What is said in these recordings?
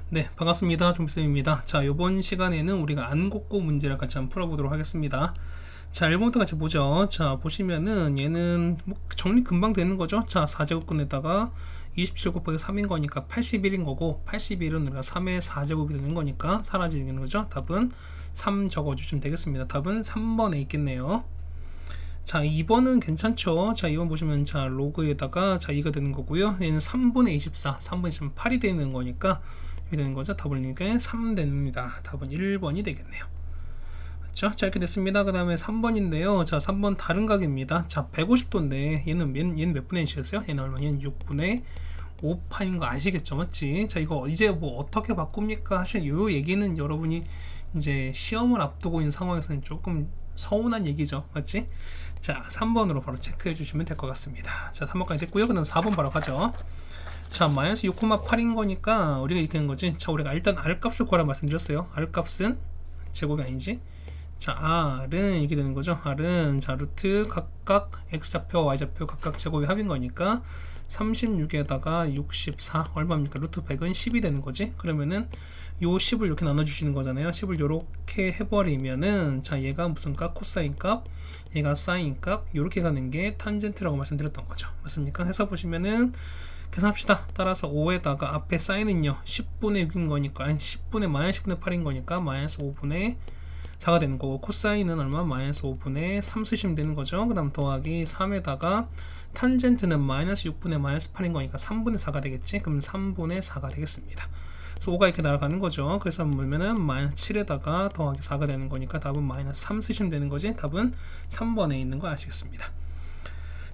네, 반갑습니다. 좀쌤입니다. 자, 이번 시간에는 우리가 안곡고 문제를 같이 한번 풀어보도록 하겠습니다. 자, 1번부터 같이 보죠. 자, 보시면은 얘는 뭐 정리 금방 되는 거죠. 자, 4제곱근에다가 27 곱하기 3인 거니까 81인 거고, 81은 우리가 3의 4제곱이 되는 거니까 사라지는 거죠. 답은 3 적어주시면 되겠습니다. 답은 3번에 있겠네요. 자, 2번은 괜찮죠. 자, 2번 보시면 자, 로그에다가 자, 2가 되는 거고요. 얘는 3분의 24, 3분의 24, 8이 되는 거니까 이렇게 되는 거죠. 답을 보니까 3 됩니다. 답은 1번이 되겠네요. 그렇죠? 자, 이렇게 됐습니다. 그 다음에 3번인데요. 자, 3번 다른 각입니다. 자, 150도인데 얘는 몇 분의 1이었어요? 얘는 얼마? 얘는 6분의 5파인 거 아시겠죠? 맞지? 자, 이거 이제 뭐 어떻게 바꿉니까? 사실 요 얘기는 여러분이 이제 시험을 앞두고 있는 상황에서는 조금 서운한 얘기죠. 맞지? 자, 3번으로 바로 체크해 주시면 될 것 같습니다. 자, 3번까지 됐고요. 그 다음 4번 바로 가죠. 자, 마이너스 6,8인 거니까 우리가 이렇게 된 거지. 자, 우리가 일단 R값을 구하라 말씀드렸어요. R값은 제곱이 아니지. 자, R은 이렇게 되는 거죠. R은 자, 루트 각각 X좌표, Y좌표 각각 제곱이 합인 거니까 36에다가 64 얼마입니까? 루트 100은 10이 되는 거지. 그러면은 요 10을 이렇게 나눠주시는 거잖아요. 10을 이렇게 해버리면은 자, 얘가 무슨 값? 코사인 값, 얘가 사인 값, 이렇게 가는 게 탄젠트라고 말씀드렸던 거죠. 맞습니까? 해서 보시면은 계산합시다. 따라서 5에다가 앞에 사인은요 10분의 6인 거니까, 아니 10분의 마이너스 10분의 8인 거니까 마이너스 5분의 4가 되는 거고, 코사인은 얼마? 마이너스 5분의 3 쓰시면 되는 거죠. 그 다음 더하기 3에다가 탄젠트는 마이너스 6분의 마이너스 8인 거니까 3분의 4가 되겠지. 그럼 3분의 4가 되겠습니다. 그래서 5가 이렇게 날아가는 거죠. 그래서 보면은 마이너스 7에다가 더하기 4가 되는 거니까 답은 마이너스 3 쓰시면 되는 거지. 답은 3번에 있는 거 아시겠습니다.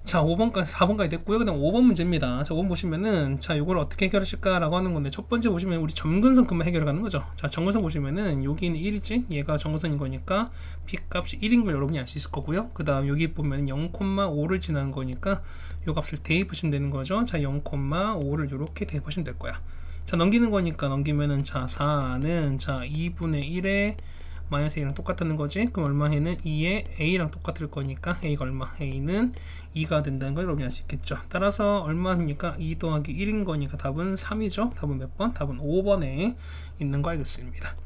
자, 5번까지 4번까지 됐고요. 그 다음 5번 문제입니다. 자, 5번 보시면은 자, 이걸 어떻게 해결하실까라고 하는 건데, 첫 번째 보시면 우리 점근선 큼만 해결해 가는 거죠. 자, 점근선 보시면은 여기는 1이지, 얘가 점근선인 거니까 b 값이 1인 걸 여러분이 알 수 있을 거고요. 그 다음 여기 보면 0,5를 지나는 거니까 요 값을 대입하시면 되는 거죠. 자, 0,5를 이렇게 대입하시면 될 거야. 자, 넘기는 거니까 넘기면은 자, 4는 자, 2분의 1에 마이너스 A랑 똑같다는 거지. 그럼 얼마에는 2에 A랑 똑같을 거니까 A가 얼마? A는 2가 된다는 걸 여러분이 알 수 있겠죠. 따라서 얼마입니까? 2 더하기 1인 거니까 답은 3이죠. 답은 몇 번? 답은 5번에 있는 거 알겠습니다.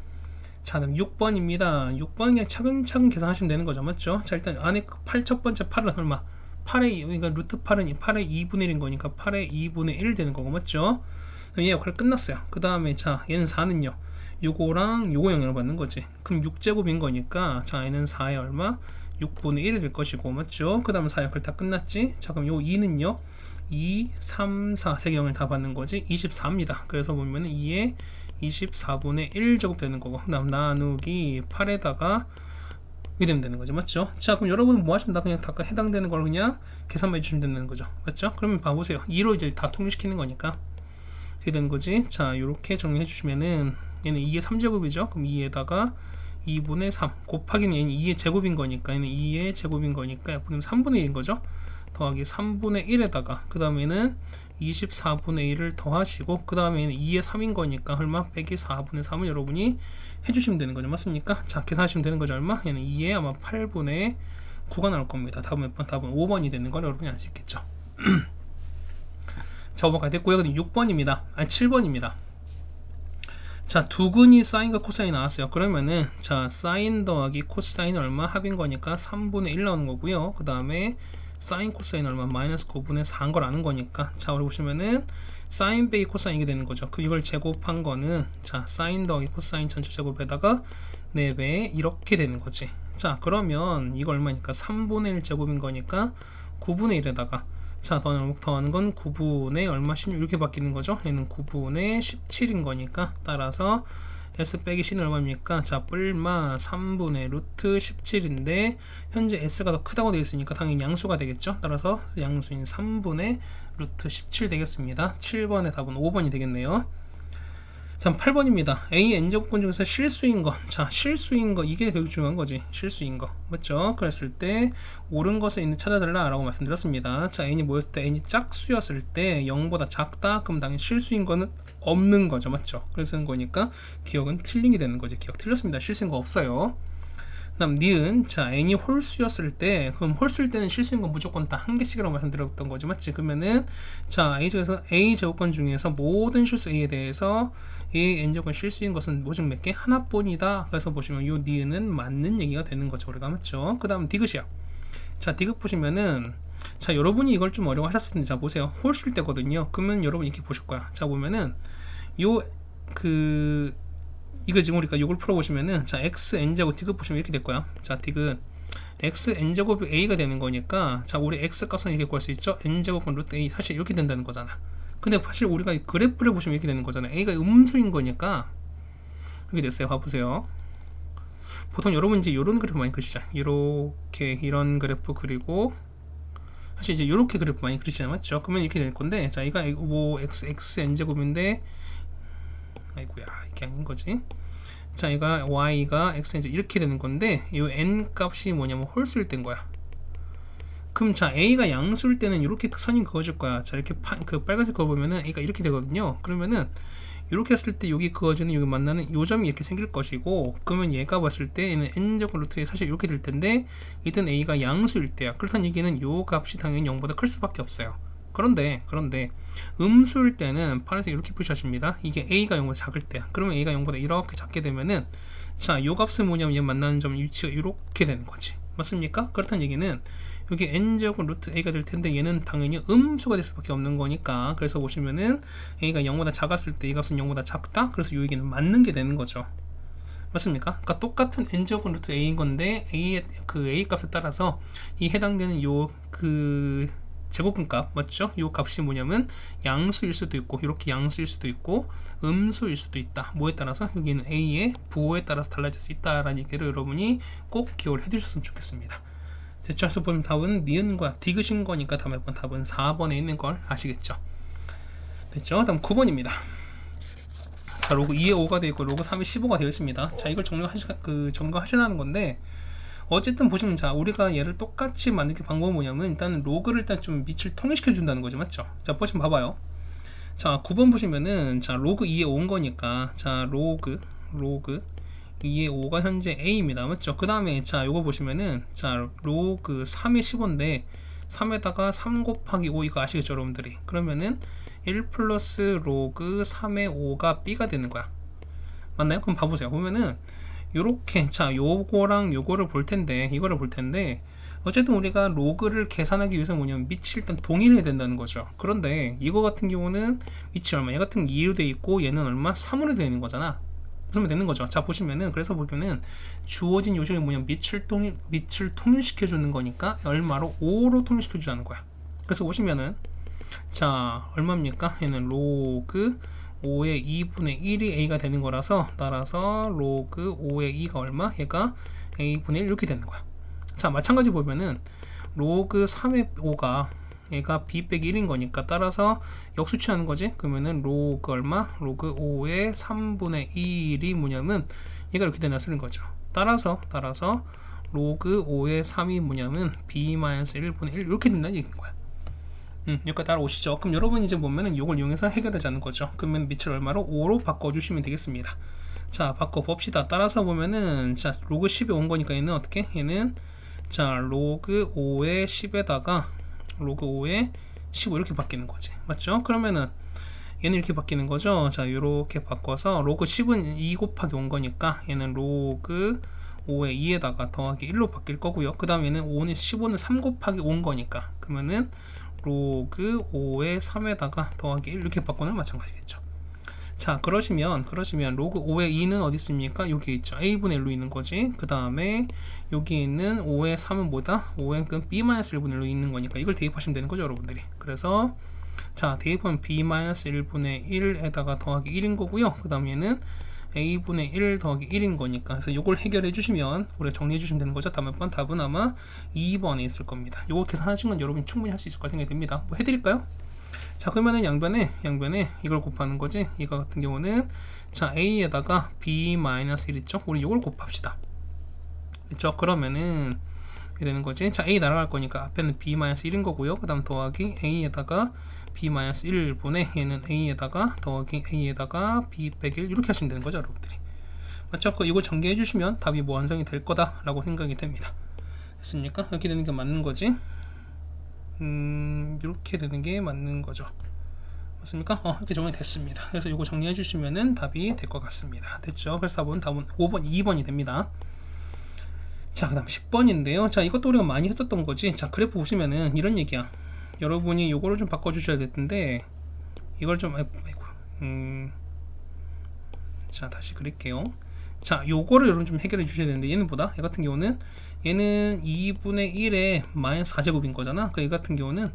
자, 그럼 6번입니다. 6번 그냥 차근차근 계산하시면 되는 거죠. 맞죠? 자, 일단 안에 8 첫 번째 8은 얼마? 8의 그러니까 루트 8은 8의 2분의 1인 거니까 8의 2분의 1 되는 거고, 맞죠? 얘 역할 끝났어요. 그 다음에 자, 얘는 4는요. 요거랑 요거 영향을 받는 거지. 그럼 6제곱인 거니까 자, 얘는 4에 얼마? 6분의 1이 될 것이고, 맞죠? 그 다음 4 역할 다 끝났지. 자, 그럼 요 2는요 2, 3, 4 세 개 영향을 다 받는 거지. 24입니다. 그래서 보면은 2에 24분의 1 제곱 되는 거고, 그 다음 나누기 8에다가 이렇게 되면 되는 거죠. 맞죠? 자, 그럼 여러분은 뭐 하신다? 그냥 다 해당되는 걸 그냥 계산만 해주시면 되는 거죠. 맞죠? 그러면 봐보세요. 2로 이제 다 통일시키는 거니까 이렇게 되는 거지. 자, 요렇게 정리해 주시면은 얘는 2의 3제곱이죠. 그럼 2에다가 2분의 3 곱하기는 얘는 2의 제곱인 거니까, 얘는 2의 제곱인 거니까 F는 3분의 1인 거죠. 더하기 3분의 1에다가 그 다음에는 24분의 1을 더하시고, 그 다음에는 2의 3인 거니까 얼마? 빼기 4분의 3을 여러분이 해주시면 되는 거죠. 맞습니까? 자, 계산하시면 되는 거죠. 얼마? 얘는 2의 아마 8분의 9가 나올 겁니다. 답은 몇 번? 답은 5번이 되는 걸 여러분이 아시겠죠. 자, 5번까지 됐고요. 그럼 6번입니다. 아니 7번입니다. 자, 두근이 사인과 코사인이 나왔어요. 그러면은 자, 사인 더하기 코사인 얼마? 합인 거니까 3분의 1 나오는 거고요. 그 다음에 사인 코사인 얼마? 마이너스 9분의 4인 걸 아는 거니까, 자, 우리 보시면은 사인 빼기 코사인 이게 되는 거죠. 그 이걸 제곱한 거는 자, 사인 더하기 코사인 전체 제곱에다가 4배 이렇게 되는 거지. 자, 그러면 이거 얼마니까? 3분의 1 제곱인 거니까 9분의 1에다가 자, 더하는 건 9분의 얼마? 16 이렇게 바뀌는 거죠. 얘는 9분의 17인 거니까, 따라서 S 빼기 C는 얼마입니까? 자, 뿔마 3분의 루트 17인데 현재 S가 더 크다고 되어 있으니까 당연히 양수가 되겠죠. 따라서 양수인 3분의 루트 17 되겠습니다. 7번의 답은 5번이 되겠네요. 자, 8번입니다. A n제곱근 중에서 실수인 거. 자, 실수인 거 이게 되게 중요한 거지. 실수인 거. 맞죠? 그랬을 때 옳은 것을 있는 찾아달라 라고 말씀드렸습니다. 자, n이 뭐였을 때? n이 짝수였을 때 0보다 작다? 그럼 당연히 실수인 거는 없는 거죠. 맞죠? 그래서 거니까 기억은 틀린 게 되는 거지. 기억 틀렸습니다. 실수인 거 없어요. 그다음 니은 자 n이 홀수였을 때 그럼 홀수일 때는 실수인 건 무조건 다 한 개씩이라고 말씀드렸던 거지 맞지? 그러면은 자 a 제곱권 중에서 모든 실수 a에 대해서 a n 제곱권 실수인 것은 모종 몇 개? 하나뿐이다. 그래서 보시면 요 니은은 맞는 얘기가 되는 거죠. 우리가 맞죠? 그다음 디귿이야. 자 디귿 보시면은 자 여러분이 이걸 좀 어려워하셨을 텐데 자 보세요. 홀수일 때거든요. 그러면 여러분 이렇게 보실 거야. 자 보면은 요 이거 지금 우리가 이걸 풀어보시면은 자 x n제곱 디귿 보시면 이렇게 될 거야. 자 디귿 x n제곱이 a가 되는 거니까 자 우리 x 값은 이렇게 구할 수 있죠. n제곱은 루트 a 사실 이렇게 된다는 거잖아. 근데 사실 우리가 그래프를 보시면 이렇게 되는 거잖아. a가 음수인 거니까 이렇게 됐어요. 봐보세요. 보통 여러분 이제 이런 그래프 많이 그리시죠. 이렇게 이런 그래프 그리고 사실 이제 이렇게 그래프 많이 그리시잖아요. 맞죠? 그러면 이렇게 될 건데 자 이거 뭐 x n제곱인데 아이고야 이게 아닌 거지. 자 이거 y가 x n 이렇게 되는 건데 이 n 값이 뭐냐면 홀수일 때인 거야. 그럼 자 a가 양수일 때는 이렇게 선이 그어질 거야. 자 이렇게 그 빨간색 그어 보면은 a가 이렇게 되거든요. 그러면은 이렇게 했을 때 여기 그어지는 여기 만나는 요 점이 이렇게 생길 것이고 그러면 얘가 봤을 때 얘는 n제곱 루트에 사실 이렇게 될 텐데 이든 a가 양수일 때야. 그렇다는 얘기는 요 값이 당연히 0보다 클 수밖에 없어요. 그런데 음수일 때는 파란색 이렇게 표시하십니다. 이게 a가 0보다 작을 때야. 그러면 a가 0보다 이렇게 작게 되면은 자 요 값은 뭐냐면 얘 만나는 점 위치가 이렇게 되는 거지. 맞습니까? 그렇다는 얘기는 여기 n제곱 루트 a가 될 텐데 얘는 당연히 음수가 될 수밖에 없는 거니까 그래서 보시면은 a가 0보다 작았을 때 이 값은 0보다 작다. 그래서 요 얘기는 맞는 게 되는 거죠. 맞습니까? 그러니까 똑같은 n제곱 루트 a인 건데 a의 그 a 값에 따라서 이 해당되는 요 제곱근 값 맞죠? 요 값이 뭐냐면 양수일 수도 있고 이렇게 양수일 수도 있고 음수일 수도 있다. 뭐에 따라서 여기는 a의 부호에 따라서 달라질 수 있다라는 얘기를 여러분이 꼭 기억을 해두셨으면 좋겠습니다. 됐죠? 그래서 보면 답은 니은과 디귿인 거니까 다음에 번 답은 4번에 있는 걸 아시겠죠? 됐죠? 다음 9번입니다. 자 로그 2에 5가 되어 있고 로그 3에 15가 되어 있습니다. 자 이걸 점검하시라는 건데 어쨌든 보시면 자 우리가 얘를 똑같이 만들기 방법은 뭐냐면 일단 로그를 일단 좀 밑을 통일시켜 준다는 거죠. 맞죠? 자 보시면 봐봐요. 자 9번 보시면은 자 로그 2에 5인 거니까 자 로그 2에 5가 현재 a입니다. 맞죠? 그 다음에 자 요거 보시면은 자 로그 3에 15인데 3에다가 3 곱하기 5 이거 아시겠죠 여러분들이? 그러면은 1 플러스 로그 3의 5가 b가 되는 거야. 맞나요? 그럼 봐보세요. 보면은 요렇게 자 요거랑 요거를 볼 텐데 이거를 볼 텐데 어쨌든 우리가 로그를 계산하기 위해서 뭐냐면 밑이 일단 동일해야 된다는 거죠. 그런데 이거 같은 경우는 밑이 얼마? 얘 같은 2로 돼 있고 얘는 얼마? 3으로 되어 있는 거잖아. 그러면 되는 거죠. 자 보시면은 그래서 보면은 주어진 요식이 뭐냐면 밑을 통일시켜 주는 거니까 얼마로? 5로 통일시켜 주자는 거야. 그래서 보시면은 자 얼마입니까? 얘는 로그 5의 2분의 1이 a가 되는 거라서 따라서 로그 5의 2가 얼마? 얘가 a분의 1 이렇게 되는 거야. 자 마찬가지 보면은 로그 3의 5가 얘가 b 빼기 1인 거니까 따라서 역수치하는 거지. 그러면은 로그 얼마? 로그 5의 3분의 1이 뭐냐면 얘가 이렇게 되나 쓰는 거죠. 따라서 로그 5의 3이 뭐냐면 b-1분의 1 이렇게 된다는 얘기인 거야. 여기까지 따라오시죠. 그럼 여러분 이제 보면은 이걸 이용해서 해결하자는 거죠. 그러면 밑을 얼마로? 5로 바꿔주시면 되겠습니다. 자 바꿔봅시다. 따라서 보면은 자 로그 10에 온 거니까 얘는 어떻게? 얘는 자 로그 5의 10에다가 로그 5의 15 이렇게 바뀌는 거지. 맞죠? 그러면은 얘는 이렇게 바뀌는 거죠. 자 이렇게 바꿔서 로그 10은 2 곱하기 온 거니까 얘는 로그 5의 2에다가 더하기 1로 바뀔 거고요. 그 다음 얘는 15는 3 곱하기 온 거니까 그러면은 로그 5의 3에다가 더하기 1 이렇게 바꾸는 마찬가지겠죠. 자 그러시면 로그 5의 2는 어디 있습니까? 여기 있죠. a분의 1로 있는 거지. 그 다음에 여기 있는 5의 3은 뭐다? 5의 은 b-1분의 1로 있는 거니까 이걸 대입하시면 되는 거죠 여러분들이. 그래서 자 대입하면 b-1분의 1에다가 더하기 1인 거고요. 그 다음 얘는 a분의 1 더하기 1인 거니까 그래서 이걸 해결해 주시면 우리가 정리해 주시면 되는 거죠. 다음에 번 답은 아마 2번에 있을 겁니다. 이거 계산하신 건 여러분 충분히 할 수 있을 거라 생각이 듭니다. 뭐 해드릴까요? 자 그러면은 양변에 이걸 곱하는 거지. 이거 같은 경우는 자 a에다가 b-1 있죠. 우리 이걸 곱합시다. 그렇죠? 그러면은 이렇게 되는 거지. 자 a 날아갈 거니까 앞에는 b-1인 거고요. 그 다음 더하기 a에다가 b-1분의 얘는 a에다가 더하기 a에다가 b 빼기 1 이렇게 하시면 되는 거죠 여러분들이. 맞죠? 이거 전개해 주시면 답이 뭐 완성이 될 거다라고 생각이 됩니다. 됐습니까? 이렇게 되는 게 맞는 거지. 이렇게 되는 게 맞는 거죠. 맞습니까? 이렇게 정리 됐습니다. 그래서 이거 정리해 주시면은 답이 될 것 같습니다. 됐죠? 그래서 답은 5번, 2번이 됩니다. 자, 그 다음 10번인데요. 자, 이것도 우리가 많이 했었던 거지. 자, 그래프 보시면은 이런 얘기야. 여러분이 요거를 좀 바꿔주셔야 될 텐데, 이걸 좀, 자, 다시 그릴게요. 자, 요거를 여러분 좀 해결해 주셔야 되는데, 얘는 뭐다? 얘 같은 경우는, 얘는 2분의 1의 마이너스 4제곱인 거잖아. 그 얘 같은 경우는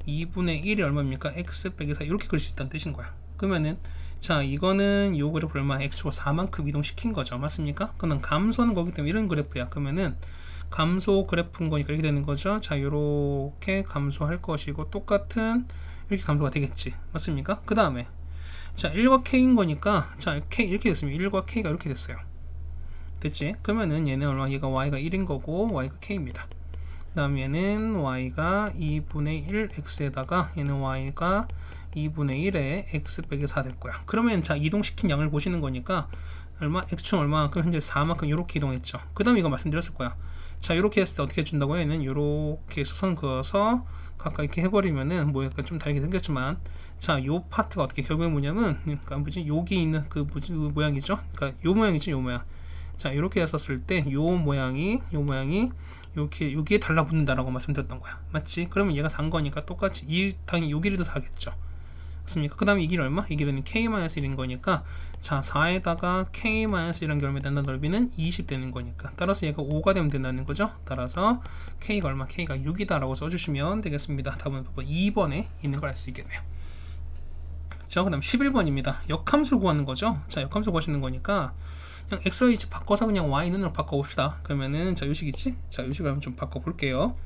2분의 1이 얼마입니까? x 빼기 4 이렇게 그릴 수 있다는 뜻인 거야. 그러면은 자, 이거는 요 그래프 얼마? x축을 4만큼 이동시킨 거죠. 맞습니까? 그는 감소하는 거기 때문에 이런 그래프야. 그러면은 감소 그래프인 거니까 이렇게 되는 거죠. 자, 요렇게 감소할 것이고 똑같은 이렇게 감소가 되겠지. 맞습니까? 그 다음에 자, 1과 k인 거니까 자, k 이렇게 됐습니다. 1과 k가 이렇게 됐어요. 됐지? 그러면은 얘는 얼마? 얘가 y가 1인 거고 y가 k입니다. 그 다음 얘는 y가 2분의 1 x에다가 얘는 y가 2분의 1에 x 빼기 4 될 거야. 그러면 자, 이동시킨 양을 보시는 거니까 얼마? x축 얼마만큼? 현재 4만큼 이렇게 이동했죠. 그 다음 이거 말씀드렸을 거야. 자, 이렇게 했을 때 어떻게 해준다고요? 얘는 이렇게 수선 그어서 각각 이렇게 해버리면은 뭐 약간 좀 다르게 생겼지만 자, 요 파트가 어떻게 결국에 뭐냐면 그러니까 뭐지? 여기 있는 그 뭐지? 그 모양이죠. 그러니까 요 모양이죠. 요 모양. 자, 이렇게 했었을 때 요 모양이 이렇게 여기에 달라붙는다라고 말씀드렸던 거야. 맞지? 그러면 얘가 산 거니까 똑같이 당연히 요 길이도 사겠죠. 맞습니까? 그 다음에 이 길이 얼마? 이 길이는 k-1인 거니까 자, 4에다가 k-1이 얼마 된다? 넓이는 20 되는 거니까 따라서 얘가 5가 되면 된다는 거죠. 따라서 k가 얼마? k가 6이다 라고 써주시면 되겠습니다. 답은 2번에 있는 걸 알 수 있겠네요. 자, 그 다음 11번입니다. 역함수 구하는 거죠. 자, 역함수 구하시는 거니까 그냥 x, y 바꿔서 그냥 y는으로 바꿔봅시다. 그러면은 자, 요식 있지? 자, 요식을 한번 좀 바꿔볼게요.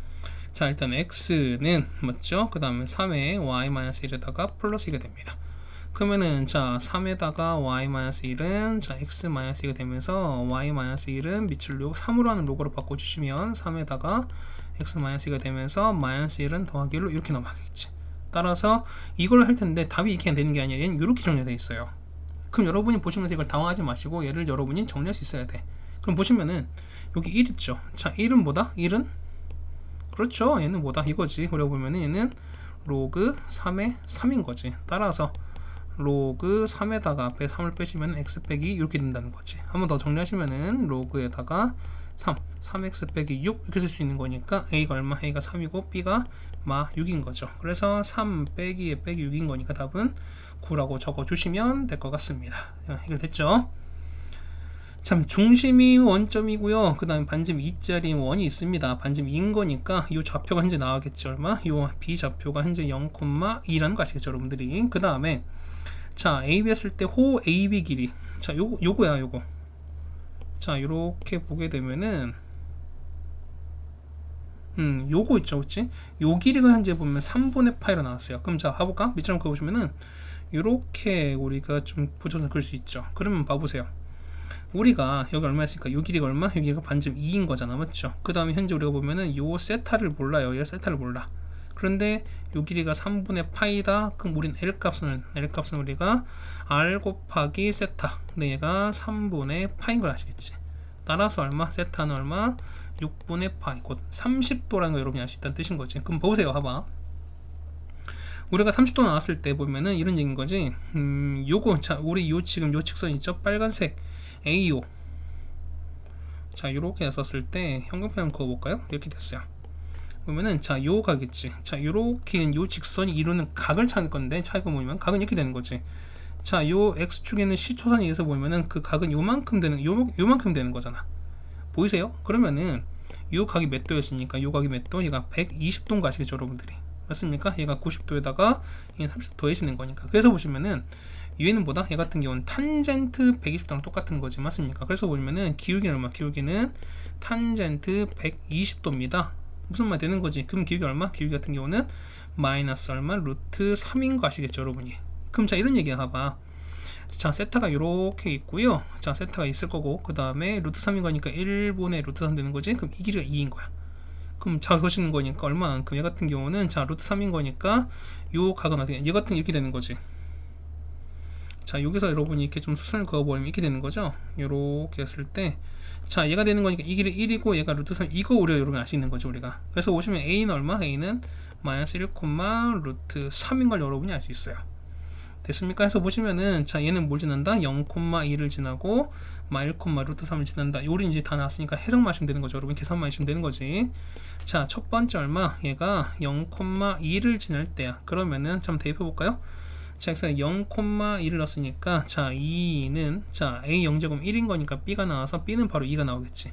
자, 일단 x는 맞죠? 그 다음에 3에 y-1에다가 플러스 2가 됩니다. 그러면은 자, 3에다가 y-1은 자, x-2가 되면서 y-1은 밑을 3으로 하는 로그로 바꿔주시면 3에다가 x-2가 되면서 -1은 더하기 1로 이렇게 넘어가겠지. 따라서 이걸 할 텐데 답이 이렇게 되는 게 아니라 얘는 이렇게 정리되어 있어요. 그럼 여러분이 보시면서 이걸 당황하지 마시고 얘를 여러분이 정리할 수 있어야 돼. 그럼 보시면은 여기 1 있죠. 자, 1은 뭐다? 1은 그렇죠. 얘는 뭐다? 이거지. 그러고 보면은 얘는 로그 3의 3인 거지. 따라서 로그 3에다가 앞에 3을 빼시면 x 빼기 이렇게 된다는 거지. 한 번 더 정리하시면은 로그에다가 3x 빼기 6 이렇게 쓸 수 있는 거니까 a가 얼마? a가 3이고 b가 6인 거죠. 그래서 3 빼기에 빼기 6인 거니까 답은 9라고 적어주시면 될 것 같습니다. 해결됐죠? 참, 중심이 원점이고요. 그 다음에 반점 2짜리 원이 있습니다. 반점 2인 거니까 이 좌표가 현재 나와겠죠. 얼마? 이 B좌표가 현재 0,2라는 거 아시겠죠, 여러분들이? 그 다음에 자, AB 했을 때 호 AB 길이. 자, 요거야, 요거. 자, 요렇게 보게 되면은 요거 있죠, 그치? 요 길이가 현재 보면 3분의 파이로 나왔어요. 그럼 자, 봐볼까? 밑처럼 그어보시면은 요렇게 우리가 좀 붙여서 그릴 수 있죠. 그러면 봐보세요. 우리가 여기 얼마였으니까 요 길이가 얼마? 여기가 반점 2인 거잖아, 맞죠? 그 다음에 현재 우리가 보면은 요 세타를 몰라요. 얘 세타를 몰라. 그런데 요 길이가 3분의 파이다. 그럼 우린 L 값은 우리가 R 곱하기 세타. 근데 얘가 3분의 파인 걸 아시겠지? 따라서 얼마? 세타는 얼마? 6분의 파이. 곧 30도라는 거 여러분이 알 수 있다는 뜻인 거지. 그럼 보세요, 봐봐. 우리가 30도 나왔을 때 보면은 이런 얘기인 거지. 요거, 자, 우리 지금 요 직선 있죠? 빨간색. AO. 자, 요렇게 했었을 때 형광펜 한번 그어볼까요? 이렇게 됐어요. 보면은 자, 요 각이지. 자, 요렇게 요 직선이 이루는 각을 찾을 건데 차이가 뭐냐면 각은 이렇게 되는 거지. 자, 요 x축에는 시초선에 의해서 보면은 그 각은 요만큼 되는 요만큼 되는 거잖아. 보이세요? 그러면은 요 각이 몇 도였으니까 요 각이 몇 도? 얘가 120도인 거 아시겠죠, 여러분들이? 맞습니까? 얘가 90도에다가 얘는 30도 더해지는 거니까. 그래서 보시면은 얘는 뭐다? 얘 같은 경우는 탄젠트 120도랑 똑같은 거지, 맞습니까? 그래서 보면은 기울기는 얼마? 기울기는 탄젠트 120도입니다. 무슨 말 되는 거지? 그럼 기울기 얼마? 기울기 같은 경우는 마이너스 얼마? 루트 3인 거 아시겠죠, 여러분이? 그럼 자, 이런 얘기야, 봐봐. 자, 세타가 이렇게 있고요. 자, 세타가 있을 거고 그 다음에 루트 3인 거니까 1분의 루트 3 되는 거지? 그럼 이 길이가 2인 거야. 그럼 자, 거시는 거니까 얼마만큼? 얘 같은 경우는 자, 루트 3인 거니까 요 각은 어떻게? 얘 같은 이렇게 되는 거지. 자, 여기서 여러분이 이렇게 좀 수선을 그어버리면 이렇게 되는 거죠. 요렇게 했을 때, 자, 얘가 되는 거니까 이 길이 1이고 얘가 루트 3, 이거 우리가 여러분 알 수 있는 거죠, 우리가. 그래서 보시면 a는 얼마? a는 마이너스 1, 루트 3인 걸 여러분이 알 수 있어요. 됐습니까? 해서 보시면은, 자, 얘는 뭘 지난다? 0,2를 지나고, 1, 루트 3을 지난다. 요리 이제 다 나왔으니까 해석만 하시면 되는 거죠. 여러분 계산만 하시면 되는 거지. 자, 첫 번째 얼마? 얘가 0,2를 지날 때야. 그러면은, 참 대입해 볼까요? 자, 그래서 0,2를 넣었으니까, 자, 2는, 자, a 0제곱 1인 거니까 b가 나와서 b는 바로 2가 나오겠지.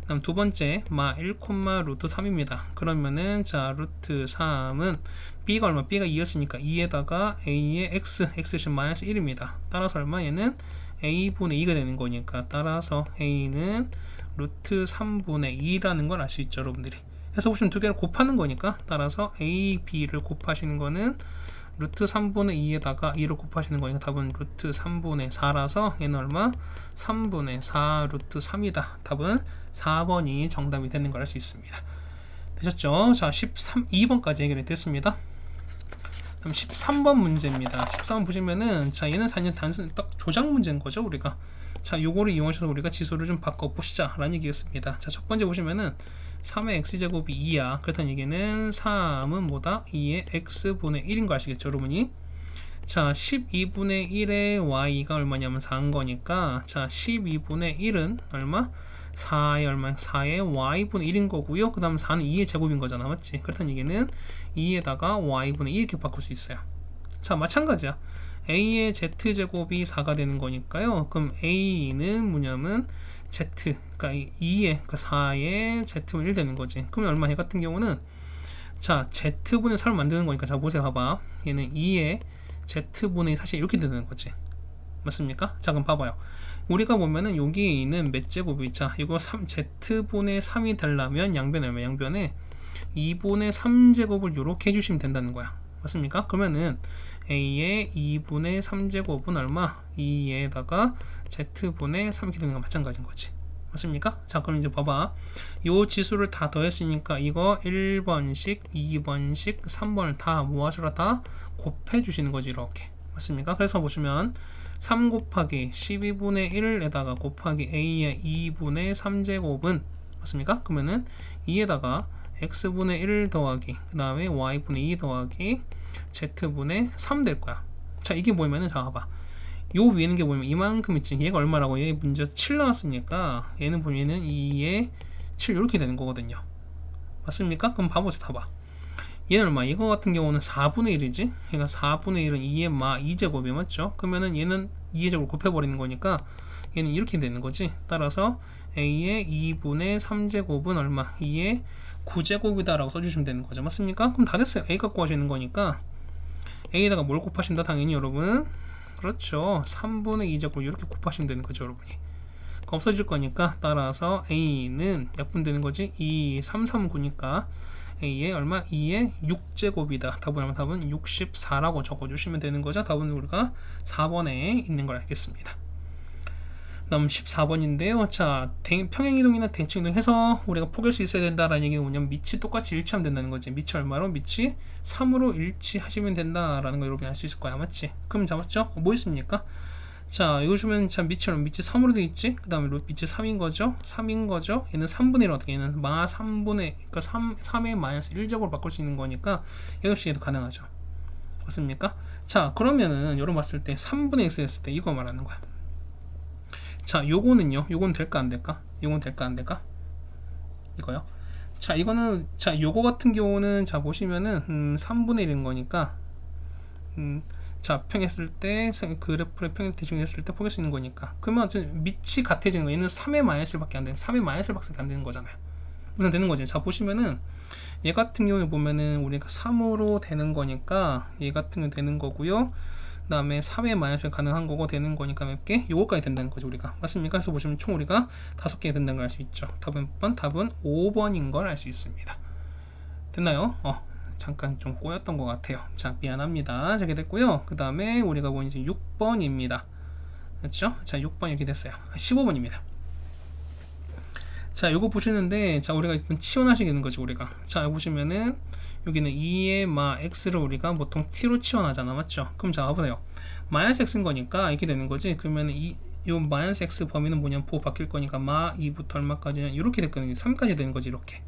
그다음 두 번째, 1, 루트 3입니다. 그러면은, 자, 루트 3은 b가 얼마? b가 2였으니까 2에다가 a의 x는 마이너스 1입니다. 따라서 얼마? 얘는 a분의 2가 되는 거니까, 따라서 a는 루트 3분의 2라는 걸 알 수 있죠, 여러분들이. 그래서 보시면 두 개를 곱하는 거니까, 따라서 a, b를 곱하시는 거는 루트 3분의 2에다가 2를 곱하시는 거니까 답은 루트 3분의 4라서 얘는 얼마? 3분의 4 루트 3이다. 답은 4번이 정답이 되는 걸 알 수 있습니다. 되셨죠? 자, 2번까지 해결이 됐습니다. 그럼 13번 문제입니다. 13번 보시면은, 자, 얘는 사실 단순히 딱 조작 문제인 거죠, 우리가. 자, 요거를 이용하셔서 우리가 지수를 좀 바꿔보시자 라는 얘기였습니다. 자, 첫 번째 보시면은 3의 x제곱이 2야. 그렇다는 얘기는 3은 뭐다? 2의 x분의 1인 거 아시겠죠, 여러분이? 자, 12분의 1의 y가 얼마냐면 4인 거니까, 자, 12분의 1은 얼마? 4의 얼마? 4의 y분의 1인 거고요. 그 다음 4는 2의 제곱인 거잖아, 맞지? 그렇다는 얘기는 2에다가 y분의 2 이렇게 바꿀 수 있어요. 자, 마찬가지야. a의 z제곱이 4가 되는 거니까요. 그럼 a는 뭐냐면 z, 그러니까 2의, 그러니까 4의 z분의 1 되는 거지. 그러면 얼마? 얘 같은 경우는, 자, z분의 4를 만드는 거니까, 자, 보세요. 봐봐. 얘는 2의 z분의 사실 이렇게 되는 거지. 맞습니까? 자, 그럼 봐봐요. 우리가 보면은 여기에 있는 몇 제곱이, 자, 이거 z분의 3이 되려면 양변에 얼마? 양변에 2분의 3제곱을 이렇게 해주시면 된다는 거야. 맞습니까? 그러면은 a의 2분의 3제곱은 얼마? 2에다가 z분의 3 이렇게 되는 거 마찬가지인 거지. 맞습니까? 자, 그럼 이제 봐봐. 요 지수를 다 더했으니까 이거 1번씩, 2번씩, 3번을 다 모아줘라 다 곱해 주시는 거지, 이렇게. 맞습니까? 그래서 보시면 3 곱하기 12분의 1에다가 곱하기 a의 2분의 3제곱은, 맞습니까? 그러면은 2에다가 x분의 1 더하기, 그 다음에 y분의 2 더하기 z분의 3 될 거야. 자, 이게 뭐냐면은, 자, 봐봐. 요 위에는 게 뭐냐면 이만큼 있지. 얘가 얼마라고? 얘 문제 7 나왔으니까 얘는 보면 얘는 2에 7 이렇게 되는 거거든요. 맞습니까? 그럼 봐보세요. 다 봐. 얘는 얼마? 이거 같은 경우는 4분의 1이지? 얘가 4분의 1은 2의 2제곱이 맞죠? 그러면은 얘는 2의 제곱을 곱해버리는 거니까 얘는 이렇게 되는 거지. 따라서 a의 2분의 3제곱은 얼마? 2의 9제곱이다 라고 써주시면 되는 거죠. 맞습니까? 그럼 다 됐어요. a 갖고 하시는 거니까 a에다가 뭘 곱하신다? 당연히 여러분, 그렇죠, 3분의 2제곱 이렇게 곱하시면 되는 거죠, 여러분이. 없어질 거니까 따라서 a는 약분되는 거지. 2, 3, 3, 9니까 a의 얼마? 2의 6제곱이다. 답은 64라고 적어주시면 되는 거죠. 답은 우리가 4번에 있는 걸 알겠습니다. 다음 14번인데요. 자, 평행이동이나 대칭이동 해서 우리가 포기할 수 있어야 된다라는 얘기는 뭐냐면 밑이 똑같이 일치하면 된다는 거지. 밑이 얼마로? 밑이 3으로 일치하시면 된다라는 거 여러분이 알 수 있을 거야. 맞지? 그럼 잡았죠? 뭐 있습니까? 자, 이거 주면 참 밑이 3으로 되어 있지? 그 다음에 밑이 3인 거죠? 3인 거죠? 얘는 3분의 1 어떻게? 얘는 3분의, 그러니까 3의 마이너스 1제곱으로 바꿀 수 있는 거니까 역시 얘도 가능하죠. 맞습니까? 자, 그러면은 여러분 봤을 때 3분의 x 했을 때 이거 말하는 거야. 자, 요거는요. 요건 될까 안 될까? 요건 될까 안 될까? 이거요. 자, 이거는, 자, 요거 같은 경우는, 자, 보시면은 3분의 1인 거니까 자, 평했을 때 그래프를 평행 대칭했을 때 포기할 수 있는 거니까, 그러면 밑이 같아지는 거. 얘는 3의 마이너스 1밖에 안 되는, 3의 마이너스 1밖에 안 되는 거잖아요. 우선 되는 거지. 자, 보시면은 얘 같은 경우에 보면은 우리가 3으로 되는 거니까 얘 같은 경우 되는 거고요. 그 다음에 3의 마이너스 가능한 거고 되는 거니까 몇 개? 요거까지 된다는 거죠, 우리가. 맞습니까? 그래서 보시면 총 우리가 5개 된다는 걸 알 수 있죠. 답은 5번인 걸 알 수 있습니다. 됐나요? 잠깐 좀 꼬였던 것 같아요. 자, 미안합니다. 자, 이렇게 됐고요. 그 다음에 우리가 본 이제 6번입니다. 그렇죠? 자, 6번 이렇게 됐어요. 15번입니다. 자, 요거 보시는데, 자, 우리가 일단 치환하시게 되는 거지, 우리가. 자, 여기 보시면은, 여기는 2의 마 x를 우리가 보통 t로 치환하잖아, 맞죠? 그럼 자, 봐보세요. 마이너스 x인 거니까 이렇게 되는 거지. 그러면 요 마이너스 x 범위는 뭐냐면 부호 바뀔 거니까 마 2부터 얼마까지는 이렇게 됐거든요. 3까지 되는 거지, 이렇게.